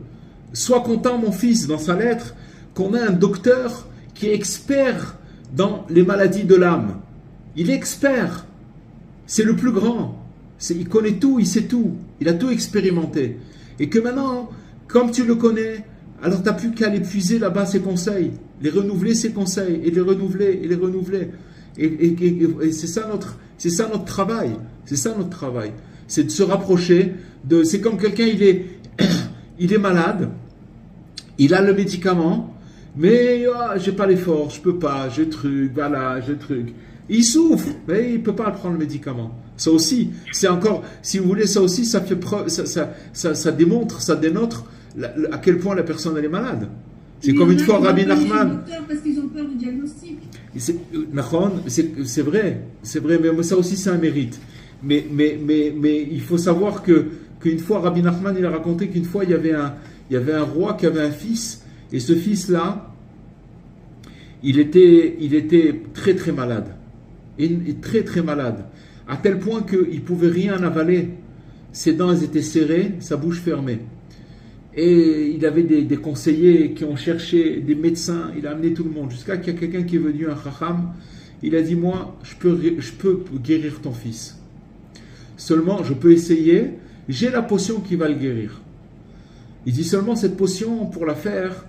A: sois content, mon fils, dans sa lettre, qu'on a un docteur qui est expert dans les maladies de l'âme. Il est expert. C'est le plus grand. Il connaît tout, il sait tout. Il a tout expérimenté. Et que maintenant, comme tu le connais, alors tu n'as plus qu'à les puiser là-bas ses conseils, les renouveler ses conseils, et les renouveler, et les renouveler. Et c'est ça notre travail. C'est ça notre travail. C'est de se rapprocher de. C'est comme quelqu'un, il est malade, il a le médicament, mais j'ai pas les forces, je peux pas, j'ai truc, voilà, j'ai truc. Il souffre, mais il peut pas prendre le médicament. Ça aussi, c'est encore, si vous voulez, ça aussi, ça fait preuve, ça démontre, ça dénote à quel point la personne elle est malade. C'est comme une fois Rabbi Nachman.
B: Parce qu'ils ont peur du diagnostic.
A: C'est vrai, mais ça aussi c'est un mérite. Mais il faut savoir qu'une fois Rabbi Nachman il a raconté qu'une fois il y avait un roi qui avait un fils, et ce fils là, il était très très malade, et très très malade, à tel point qu'il pouvait rien avaler. Ses dents elles étaient serrées, sa bouche fermée. Et il avait des conseillers qui ont cherché, des médecins, il a amené tout le monde, jusqu'à qu'il y a quelqu'un qui est venu, un chacham, il a dit, moi, je peux guérir ton fils. Seulement, je peux essayer, j'ai la potion qui va le guérir. Il dit seulement, cette potion, pour la faire,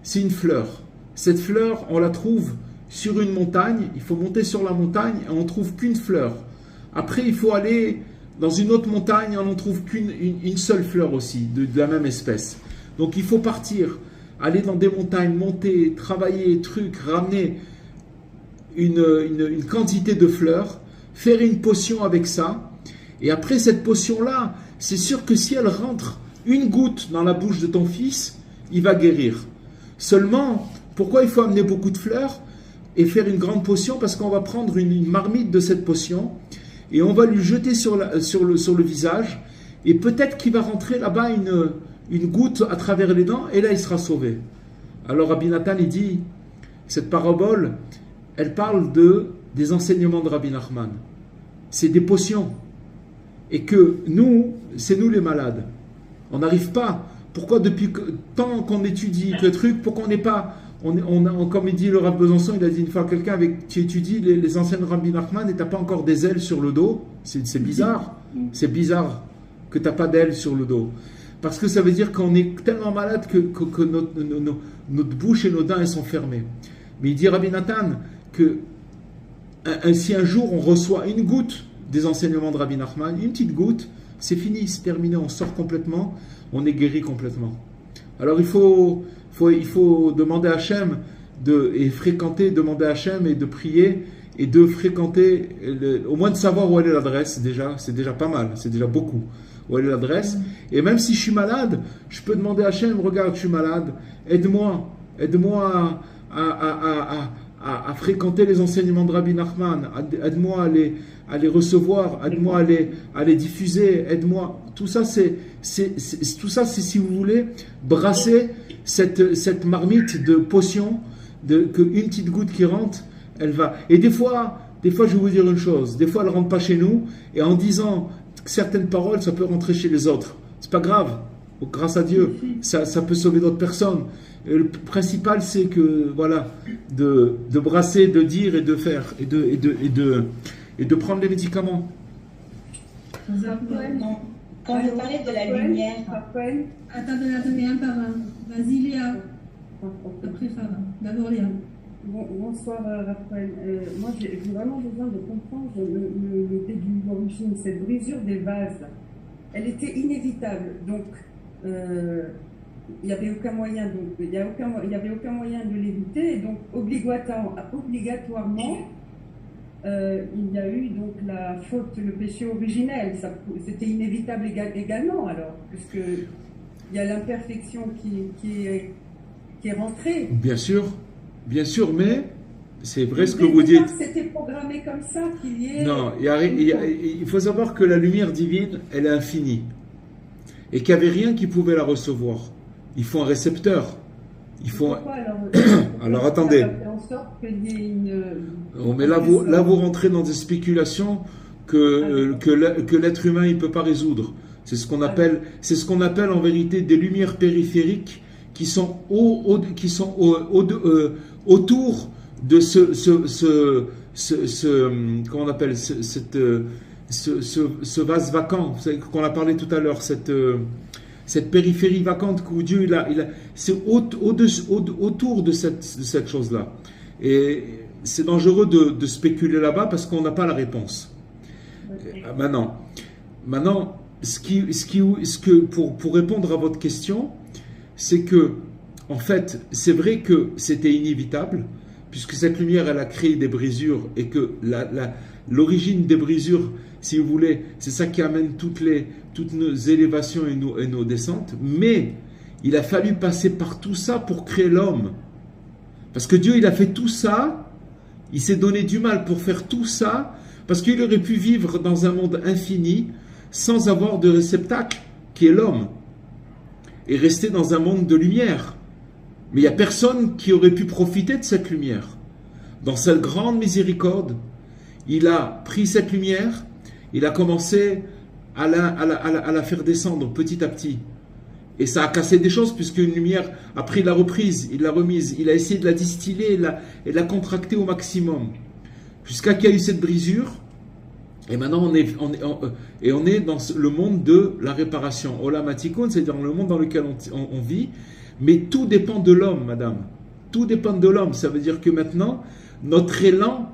A: c'est une fleur. Cette fleur, on la trouve sur une montagne, il faut monter sur la montagne, et on ne trouve qu'une fleur. Après, il faut aller dans une autre montagne, on n'en trouve qu'une seule fleur aussi, de la même espèce. Donc il faut partir, aller dans des montagnes, monter, travailler, ramener une quantité de fleurs, faire une potion avec ça, et après cette potion-là, c'est sûr que si elle rentre une goutte dans la bouche de ton fils, il va guérir. Seulement, pourquoi il faut amener beaucoup de fleurs et faire une grande potion? Parce qu'on va prendre une marmite de cette potion, et on va lui jeter sur le visage, et peut-être qu'il va rentrer là-bas une goutte à travers les dents, et là il sera sauvé. Alors Rabbi Nathan il dit, cette parabole, elle parle des enseignements de Rabbi Nachman. C'est des potions. Et que nous, c'est nous les malades. On n'arrive pas. Pourquoi depuis tant qu'on étudie le truc, pourquoi on n'est pas... comme il dit le Rav Besançon, il a dit une fois à quelqu'un avec qui étudie les enseignements de Rabbi Nachman et tu n'as pas encore des ailes sur le dos. C'est bizarre. C'est bizarre que tu n'as pas d'ailes sur le dos. Parce que ça veut dire qu'on est tellement malade que notre bouche et nos dents elles sont fermées. Mais il dit Rabbi Nathan que si un jour on reçoit une goutte des enseignements de Rabbi Nachman, une petite goutte, c'est fini, c'est terminé, on sort complètement, on est guéri complètement. Alors il faut demander à Hachem demander à Hachem et de prier et de fréquenter, au moins de savoir où elle est l'adresse déjà, c'est déjà pas mal, c'est déjà beaucoup. Où elle est l'adresse. Et même si je suis malade, je peux demander à Hachem, regarde, je suis malade, aide-moi à fréquenter les enseignements de Rabbi Nachman, aide-moi à les recevoir, aide-moi à les diffuser, aide-moi. Tout ça, c'est si vous voulez, brasser cette marmite de potion, qu'une petite goutte qui rentre, elle va. Et des fois, je vais vous dire une chose, des fois, elle ne rentre pas chez nous, et en disant certaines paroles, ça peut rentrer chez les autres. C'est pas grave. Grâce à Dieu, ça peut sauver d'autres personnes. Et le principal, c'est que, voilà, de brasser, de dire et de faire, et de prendre les médicaments.
C: Quand vous parlez de la lumière...
B: Attendez, un par un. Vas-y, Léa. Après Farah. D'abord, Léa.
D: Bonsoir, Raphaël. Moi, j'ai vraiment besoin de comprendre le début, l'origine, cette brisure des vases. Elle était inévitable. Donc, il n'y avait aucun moyen, il y avait aucun moyen de l'éviter. Et donc, obligatoirement, il y a eu donc la faute, le péché originel. C'était inévitable également, alors, puisque il y a l'imperfection qui est rentrée.
A: Bien sûr, mais c'est vrai ce que vous dites.
D: C'était programmé comme ça qu'il y ait...
A: Non, il faut savoir que la lumière divine, elle est infinie. Et qu'il n'y avait rien qui pouvait la recevoir. Il faut un récepteur. Il faut... Alors attendez.
D: En sorte qu'il y ait une...
A: Oh, mais là, vous rentrez dans des spéculations que l'être humain il peut pas résoudre. C'est ce qu'on appelle en vérité des lumières périphériques qui sont autour de comment on appelle ce vase vacant qu'on a parlé tout à l'heure, cette périphérie vacante où Dieu c'est autour de cette chose-là. Et c'est dangereux de spéculer là-bas parce qu'on n'a pas la réponse. Okay. Maintenant, pour répondre à votre question, c'est que, en fait, c'est vrai que c'était inévitable, puisque cette lumière, elle a créé des brisures et que l'origine des brisures, si vous voulez, c'est ça qui amène toutes nos élévations et nos descentes. Mais il a fallu passer par tout ça pour créer l'homme. Parce que Dieu, il a fait tout ça, il s'est donné du mal pour faire tout ça, parce qu'il aurait pu vivre dans un monde infini sans avoir de réceptacle, qui est l'homme, et rester dans un monde de lumière. Mais il n'y a personne qui aurait pu profiter de cette lumière. Dans sa grande miséricorde, il a pris cette lumière, il a commencé à la faire descendre petit à petit. Et ça a cassé des choses, puisque une lumière, après il l'a reprise, il l'a remise, il a essayé de la distiller et de la contracter au maximum. Jusqu'à qu'il y a eu cette brisure, et maintenant on est dans le monde de la réparation. Olam Hatikun, c'est-à-dire le monde dans lequel on vit, mais tout dépend de l'homme, madame. Tout dépend de l'homme. Ça veut dire que maintenant, notre élan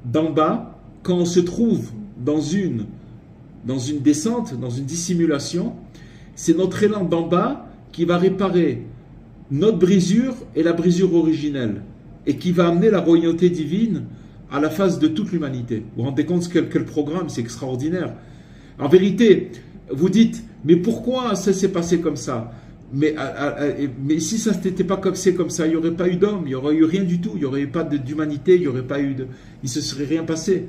A: d'en bas, quand on se trouve dans une descente, dans une dissimulation, c'est notre élan d'en bas qui va réparer notre brisure et la brisure originelle, et qui va amener la royauté divine à la face de toute l'humanité. Vous vous rendez compte quel programme, c'est extraordinaire. En vérité, vous dites, mais pourquoi ça s'est passé comme ça? Mais si ça n'était pas comme ça, il n'y aurait pas eu d'homme, il n'y aurait eu rien du tout, il n'y aurait pas d'humanité, il n'y aurait pas eu il ne se serait rien passé.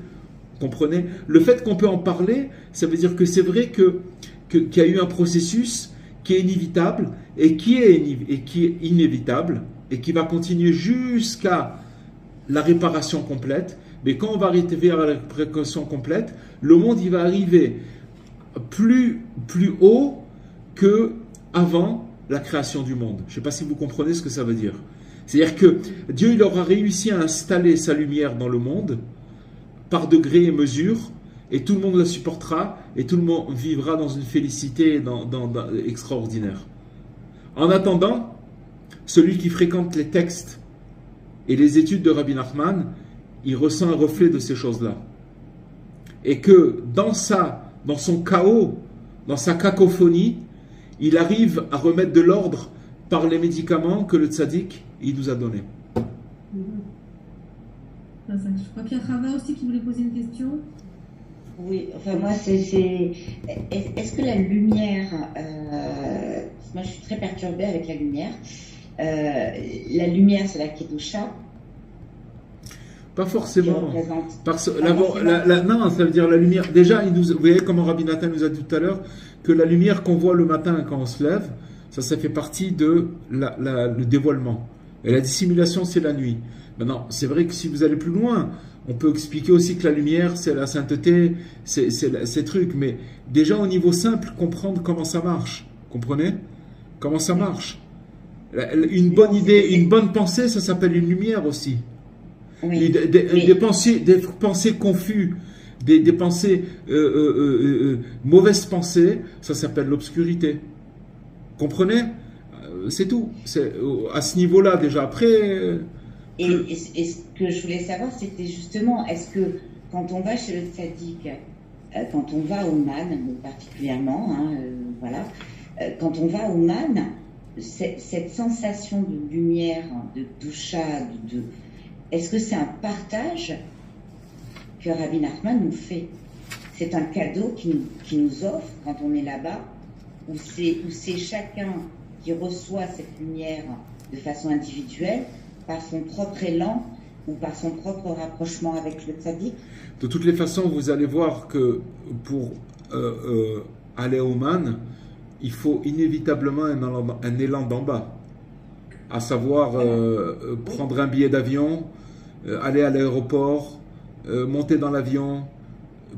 A: Comprenez? Le fait qu'on peut en parler, ça veut dire que c'est vrai qu'il y a eu un processus qui est inévitable et qui est inévitable et qui va continuer jusqu'à la réparation complète. Mais quand on va arriver à la réparation complète, le monde il va arriver plus haut que avant la création du monde. Je ne sais pas si vous comprenez ce que ça veut dire. C'est-à-dire que Dieu il aura réussi à installer sa lumière dans le monde par degrés et mesures, et tout le monde la supportera, et tout le monde vivra dans une félicité extraordinaire. En attendant, celui qui fréquente les textes et les études de Rabbi Nachman, il ressent un reflet de ces choses-là. Et que dans son chaos, dans sa cacophonie, il arrive à remettre de l'ordre par les médicaments que le tzaddik il nous a donnés.
B: Je crois qu'il y a Chava aussi qui voulait poser une question.
C: Oui, enfin moi est-ce que la lumière, moi je suis très perturbée avec la lumière, c'est la Kedusha?
A: Pas forcément. Non, ça veut dire la lumière. Déjà, vous voyez comment Rabbi Nathan nous a dit tout à l'heure que la lumière qu'on voit le matin quand on se lève, ça fait partie de le dévoilement. Et la dissimulation, c'est la nuit. Maintenant, c'est vrai que si vous allez plus loin, on peut expliquer aussi que la lumière, c'est la sainteté, c'est ces trucs. Mais déjà, au niveau simple, comprendre comment ça marche. Comprenez? Comment ça marche? Une bonne idée, une bonne pensée, ça s'appelle une lumière aussi. Oui. Des pensées confuses, des pensées mauvaises pensées, ça s'appelle l'obscurité. Comprenez? C'est tout. C'est à ce niveau-là déjà. Après.
C: Et ce que je voulais savoir, c'était justement, est-ce que quand on va chez le tzaddik, quand on va au man, particulièrement, voilà, quand on va au man, cette sensation de lumière, de doucha, est-ce que c'est un partage que Rabbi Nachman nous fait? C'est un cadeau qui nous offre quand on est là-bas, ou c'est chacun qui reçoit cette lumière de façon individuelle, par son propre élan ou par son propre rapprochement avec le tzaddik?
A: De toutes les façons, vous allez voir que pour aller au man, il faut inévitablement un élan d'en bas, à savoir prendre un billet d'avion, aller à l'aéroport, monter dans l'avion,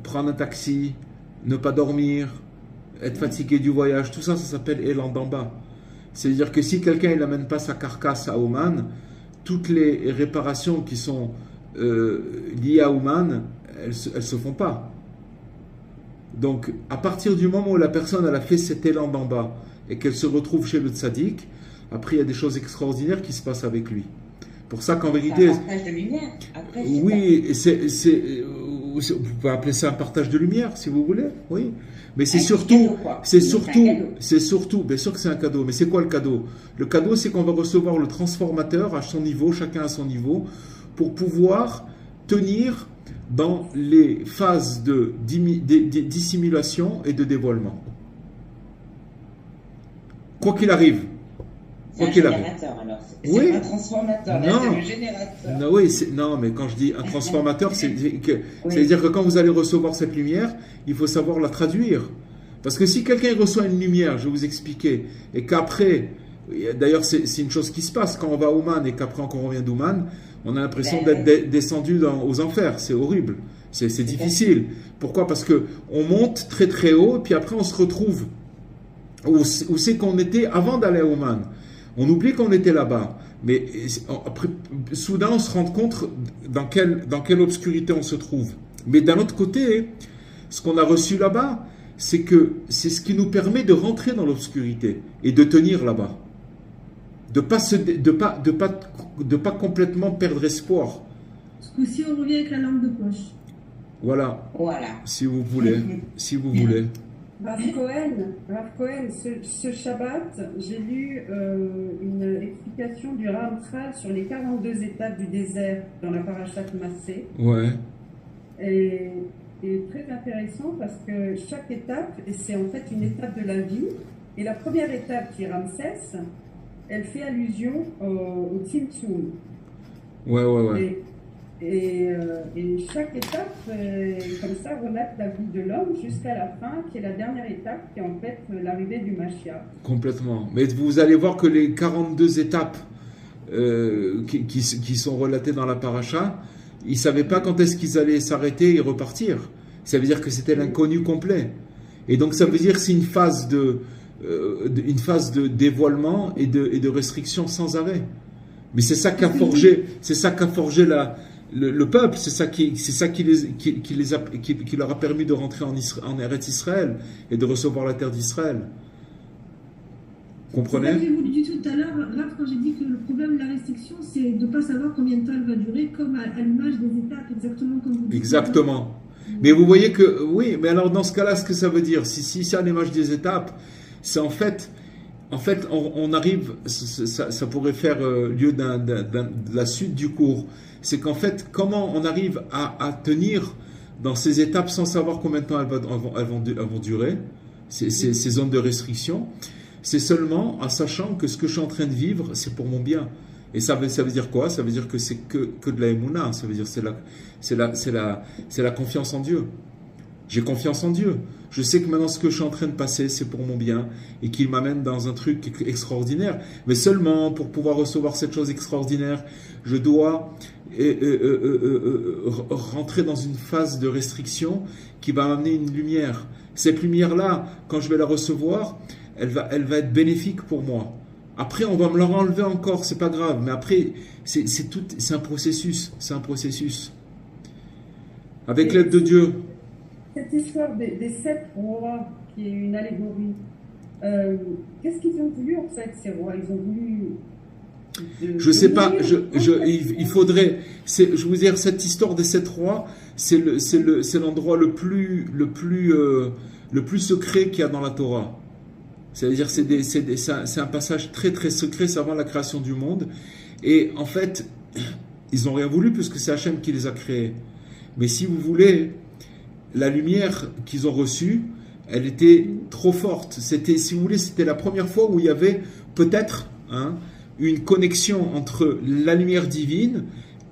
A: prendre un taxi, ne pas dormir, être fatigué du voyage, tout ça, ça s'appelle élan d'en bas. C'est-à-dire que si quelqu'un n'amène pas sa carcasse à Oman, toutes les réparations qui sont liées à Oman, elles ne se font pas. Donc, à partir du moment où la personne elle a fait cet élan d'en bas et qu'elle se retrouve chez le tzaddik, après il y a des choses extraordinaires qui se passent avec lui. Pour ça qu'en vérité...
C: C'est un partage de lumière. Après,
A: oui, vous pouvez appeler ça un partage de lumière si vous voulez, oui. Mais c'est surtout, bien sûr que c'est un cadeau, mais c'est quoi le cadeau? Le cadeau, c'est qu'on va recevoir le transformateur à son niveau, chacun à son niveau, pour pouvoir tenir dans les phases de dissimulation et de dévoilement. Quoi qu'il arrive.
C: C'est un générateur, alors. C'est pas un transformateur, là, c'est le générateur.
A: Non, oui, non, mais quand je dis un transformateur, c'est-à-dire que quand vous allez recevoir cette lumière, il faut savoir la traduire. Parce que si quelqu'un reçoit une lumière, je vais vous expliquer, et qu'après, d'ailleurs c'est une chose qui se passe, quand on va à Ouman et qu'après on revient d'Ouman, on a l'impression d'être descendu aux enfers, c'est horrible, c'est difficile. Pourquoi? Parce qu'on monte très très haut, et puis après on se retrouve où c'est qu'on était avant d'aller à Ouman. On oublie qu'on était là-bas, mais après, soudain on se rend compte dans quelle obscurité on se trouve. Mais d'un autre côté, ce qu'on a reçu là-bas, c'est ce qui nous permet de rentrer dans l'obscurité et de tenir là-bas, de pas complètement perdre espoir.
B: Ce coup-ci, on revient avec la lampe de poche.
A: Voilà. Si vous voulez.
D: Rav Cohen, ce Shabbat, j'ai lu une explication du Ramchal sur les 42 étapes du désert dans la Parashat Massé.
A: Ouais.
D: Et très intéressant parce que chaque étape, c'est en fait une étape de la vie. Et la première étape, qui est Ramsès, elle fait allusion au Tzimtzum.
A: Ouais.
D: Et chaque étape, comme ça, relate la vie de l'homme jusqu'à la fin, qui est la dernière étape, qui est en fait l'arrivée du Mashiach.
A: Complètement. Mais vous allez voir que les 42 étapes qui sont relatées dans la paracha, ils ne savaient pas quand est-ce qu'ils allaient s'arrêter et repartir. Ça veut dire que c'était l'inconnu complet. Et donc ça veut dire que c'est une phase de dévoilement et de restriction sans arrêt. Mais c'est ça qu'a forgé le peuple, c'est ça qui leur a permis de rentrer en Eretz Israël et de recevoir la terre d'Israël. Comprenez?
B: J'ai vous dit tout à l'heure, Raph, quand j'ai dit que le problème de la restriction, c'est de ne pas savoir combien de temps elle va durer, comme à l'image des étapes, exactement comme vous dites.
A: Exactement. Mais vous voyez que, oui, mais alors dans ce cas-là, ce que ça veut dire, si c'est à l'image des étapes, c'est en fait, on arrive, ça pourrait faire lieu de la suite du cours. C'est qu'en fait, comment on arrive à tenir dans ces étapes sans savoir combien de temps elles vont durer, ces zones de restriction, c'est seulement en sachant que ce que je suis en train de vivre, c'est pour mon bien. Et ça veut dire quoi? Ça veut dire que c'est que de la émouna, ça veut dire c'est la confiance en Dieu. J'ai confiance en Dieu. Je sais que maintenant ce que je suis en train de passer, c'est pour mon bien et qu'il m'amène dans un truc extraordinaire. Mais seulement pour pouvoir recevoir cette chose extraordinaire, je dois rentrer dans une phase de restriction qui va m'amener une lumière. Cette lumière-là, quand je vais la recevoir, elle va être bénéfique pour moi. Après, on va me la enlever encore, c'est pas grave. Mais après, c'est un processus. C'est un processus. Avec l'aide de Dieu.
D: Cette histoire des 7 rois, qui est une allégorie, qu'est-ce qu'ils ont voulu en fait, ces rois? Ils ont voulu...
A: Je sais pas, il faudrait... Je vous dire, cette histoire des 7 rois, c'est l'endroit le plus secret qu'il y a dans la Torah. C'est-à-dire, c'est un passage très très secret, c'est avant la création du monde. Et en fait, ils n'ont rien voulu puisque c'est Hachem qui les a créés. Mais si vous voulez, la lumière qu'ils ont reçue, elle était trop forte. C'était, si vous voulez, c'était la première fois où il y avait peut-être une connexion entre la lumière divine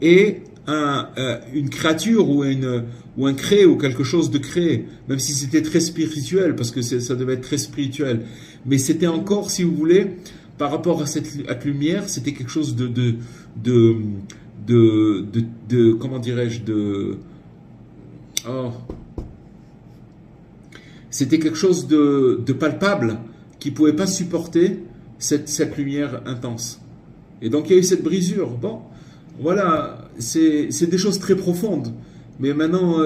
A: et une créature ou un créé ou quelque chose de créé, même si c'était très spirituel, parce que ça devait être très spirituel. Mais c'était encore, si vous voulez, par rapport à cette lumière, c'était quelque chose de comment dirais-je, c'était quelque chose de palpable qui ne pouvait pas supporter cette lumière intense. Et donc il y a eu cette brisure. Bon, voilà, c'est des choses très profondes. Mais maintenant,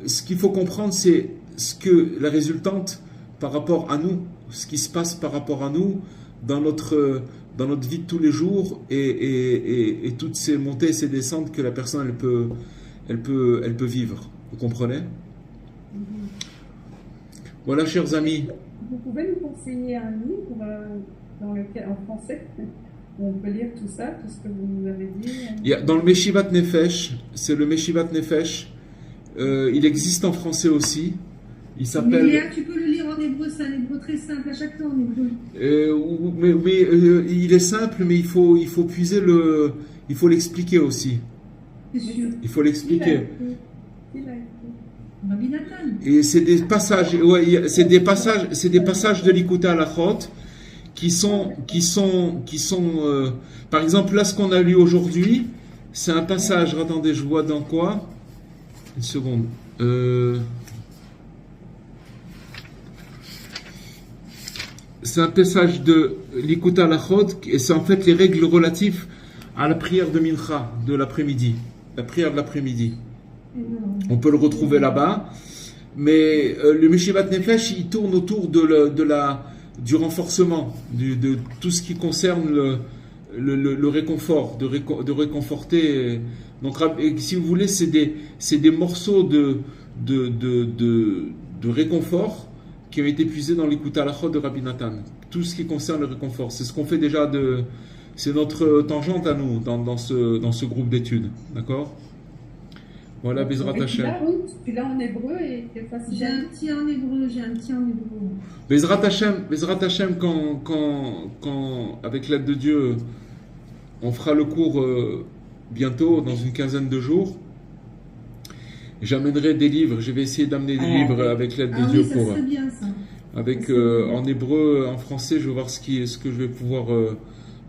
A: ce qu'il faut comprendre, c'est ce que la résultante par rapport à nous, ce qui se passe par rapport à nous dans notre vie de tous les jours et toutes ces montées et ces descentes que la personne elle peut vivre. Vous comprenez? Voilà, chers amis.
D: Vous pouvez nous conseiller un livre en français où on peut lire tout ça, tout ce que vous nous avez dit?
A: Dans le Meshivat Nefesh, c'est le Meshivat Nefesh Il existe en français aussi. Il
B: Mais
A: s'appelle.
B: Léa, tu peux le lire en hébreu, c'est un hébreu très simple, à chaque fois en hébreu.
A: Il est simple, mais il faut puiser il faut l'expliquer aussi.
B: C'est sûr.
A: Il faut l'expliquer.
B: Rabbi Nathan.
A: Et c'est des passages, ouais, c'est des passages de l'Ikuta Halachot qui sont, par exemple, là, ce qu'on a lu aujourd'hui, c'est un passage, attendez, je vois dans quoi? Une seconde. C'est un passage de l'Ikuta Halachot, et c'est en fait les règles relatives à la prière de Mincha, de l'après-midi. La prière de l'après-midi. On peut le retrouver là-bas. Mais le Meshivat Nefesh, il tourne autour du renforcement, de tout ce qui concerne le réconfort, de réconforter. Donc, si vous voulez, c'est des morceaux de réconfort qui ont été puisés dans l'Ikuta Halachot de Rabbi Nathan. Tout ce qui concerne le réconfort. C'est ce qu'on fait déjà c'est notre tangente à nous dans ce groupe d'études. D'accord? Voilà, Bezrat Hashem.
D: Tu l'as en hébreu et c'est facile.
B: J'ai un petit en hébreu.
A: Bezrat Hashem, quand avec l'aide de Dieu, on fera le cours bientôt, dans une quinzaine de jours. J'amènerai des livres. Je vais essayer d'amener des livres avec l'aide de Dieu
B: oui, ça serait bien, ça.
A: Avec en hébreu, en français, je vais voir ce que je vais pouvoir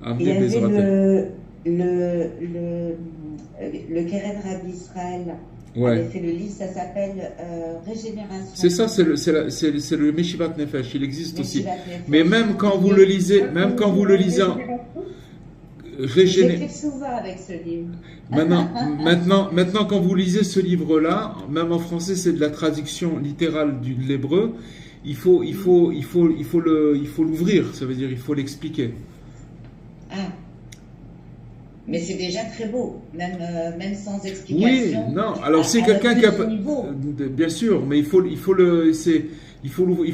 A: amener.
C: Il y avait le Keren Rabbi Israël avait fait le livre, ça s'appelle Régénération.
A: C'est ça, c'est le Meshivat Nefesh, il existe aussi. Mais même quand vous le lisez,
C: J'ai fait souvent avec ce livre.
A: Maintenant, quand vous lisez ce livre-là, même en français, c'est de la traduction littérale de l'hébreu. Il faut l'ouvrir. Ça veut dire, il faut l'expliquer.
C: Ah. Mais c'est déjà très beau, même sans explication.
A: Oui, non. Alors c'est quelqu'un qui a bien sûr, mais il faut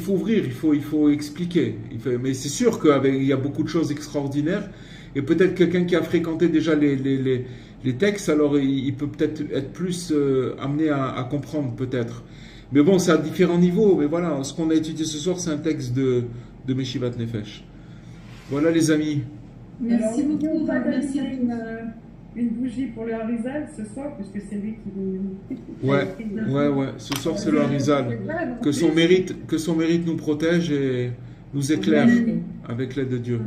A: ouvrir, il faut expliquer. Mais c'est sûr qu'il y a beaucoup de choses extraordinaires. Et peut-être quelqu'un qui a fréquenté déjà les textes, alors il peut peut-être être plus amené à comprendre peut-être. Mais bon, c'est à différents niveaux. Mais voilà, ce qu'on a étudié ce soir, c'est un texte de Meshivat Nefesh. Voilà les amis.
B: Merci beaucoup.
D: On va organiser une bougie pour le Harizal ce soir, puisque c'est lui qui nous...
A: Ouais. Ce soir, c'est le Harizal. Que son mérite nous protège et nous éclaire avec l'aide de Dieu.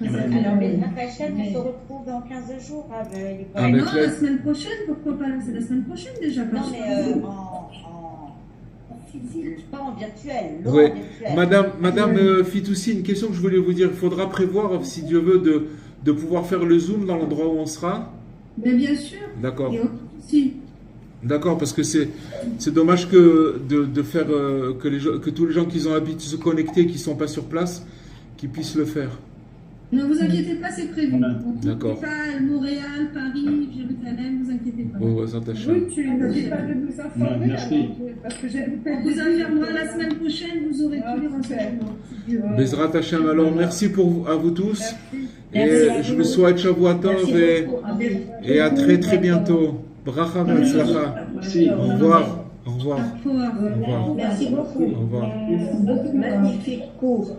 C: Alors, Bezrat Hashem, on se retrouve dans 15 jours avec
B: non, la semaine prochaine, pourquoi pas? C'est la semaine prochaine déjà.
C: Non, mais en physique, pas en virtuel.
A: Ouais. Madame Fitoussi, une question que je voulais vous dire. Il faudra prévoir, si Dieu veut, de pouvoir faire le Zoom dans l'endroit où on sera.
B: Mais bien sûr.
A: D'accord.
B: Si.
A: D'accord, parce que c'est dommage de faire que tous les gens qui ont l'habitude de se connecter, qui ne sont pas sur place, qu'ils puissent le faire.
B: Ne vous inquiétez pas, c'est prévu.
A: D'accord.
B: Pas Montréal, Paris, Jérusalem, ne vous inquiétez pas.
A: Bon, s'attacher.
D: Oui, tu n'oublies pas de nous informer.
E: Merci.
D: Parce que j'ai loupé.
B: On vous informera la semaine prochaine, vous aurez tous les renseignements.
A: Bezrat Hashem, alors merci à vous tous.
C: Merci
A: Et
C: à
A: je
C: vous.
A: vous souhaite Shavua Tov et à très très bientôt. Bracha v'atzlacha.
E: Merci.
A: Au revoir. Au revoir.
B: Au revoir.
C: Merci beaucoup.
A: Au revoir.
C: Magnifique cours.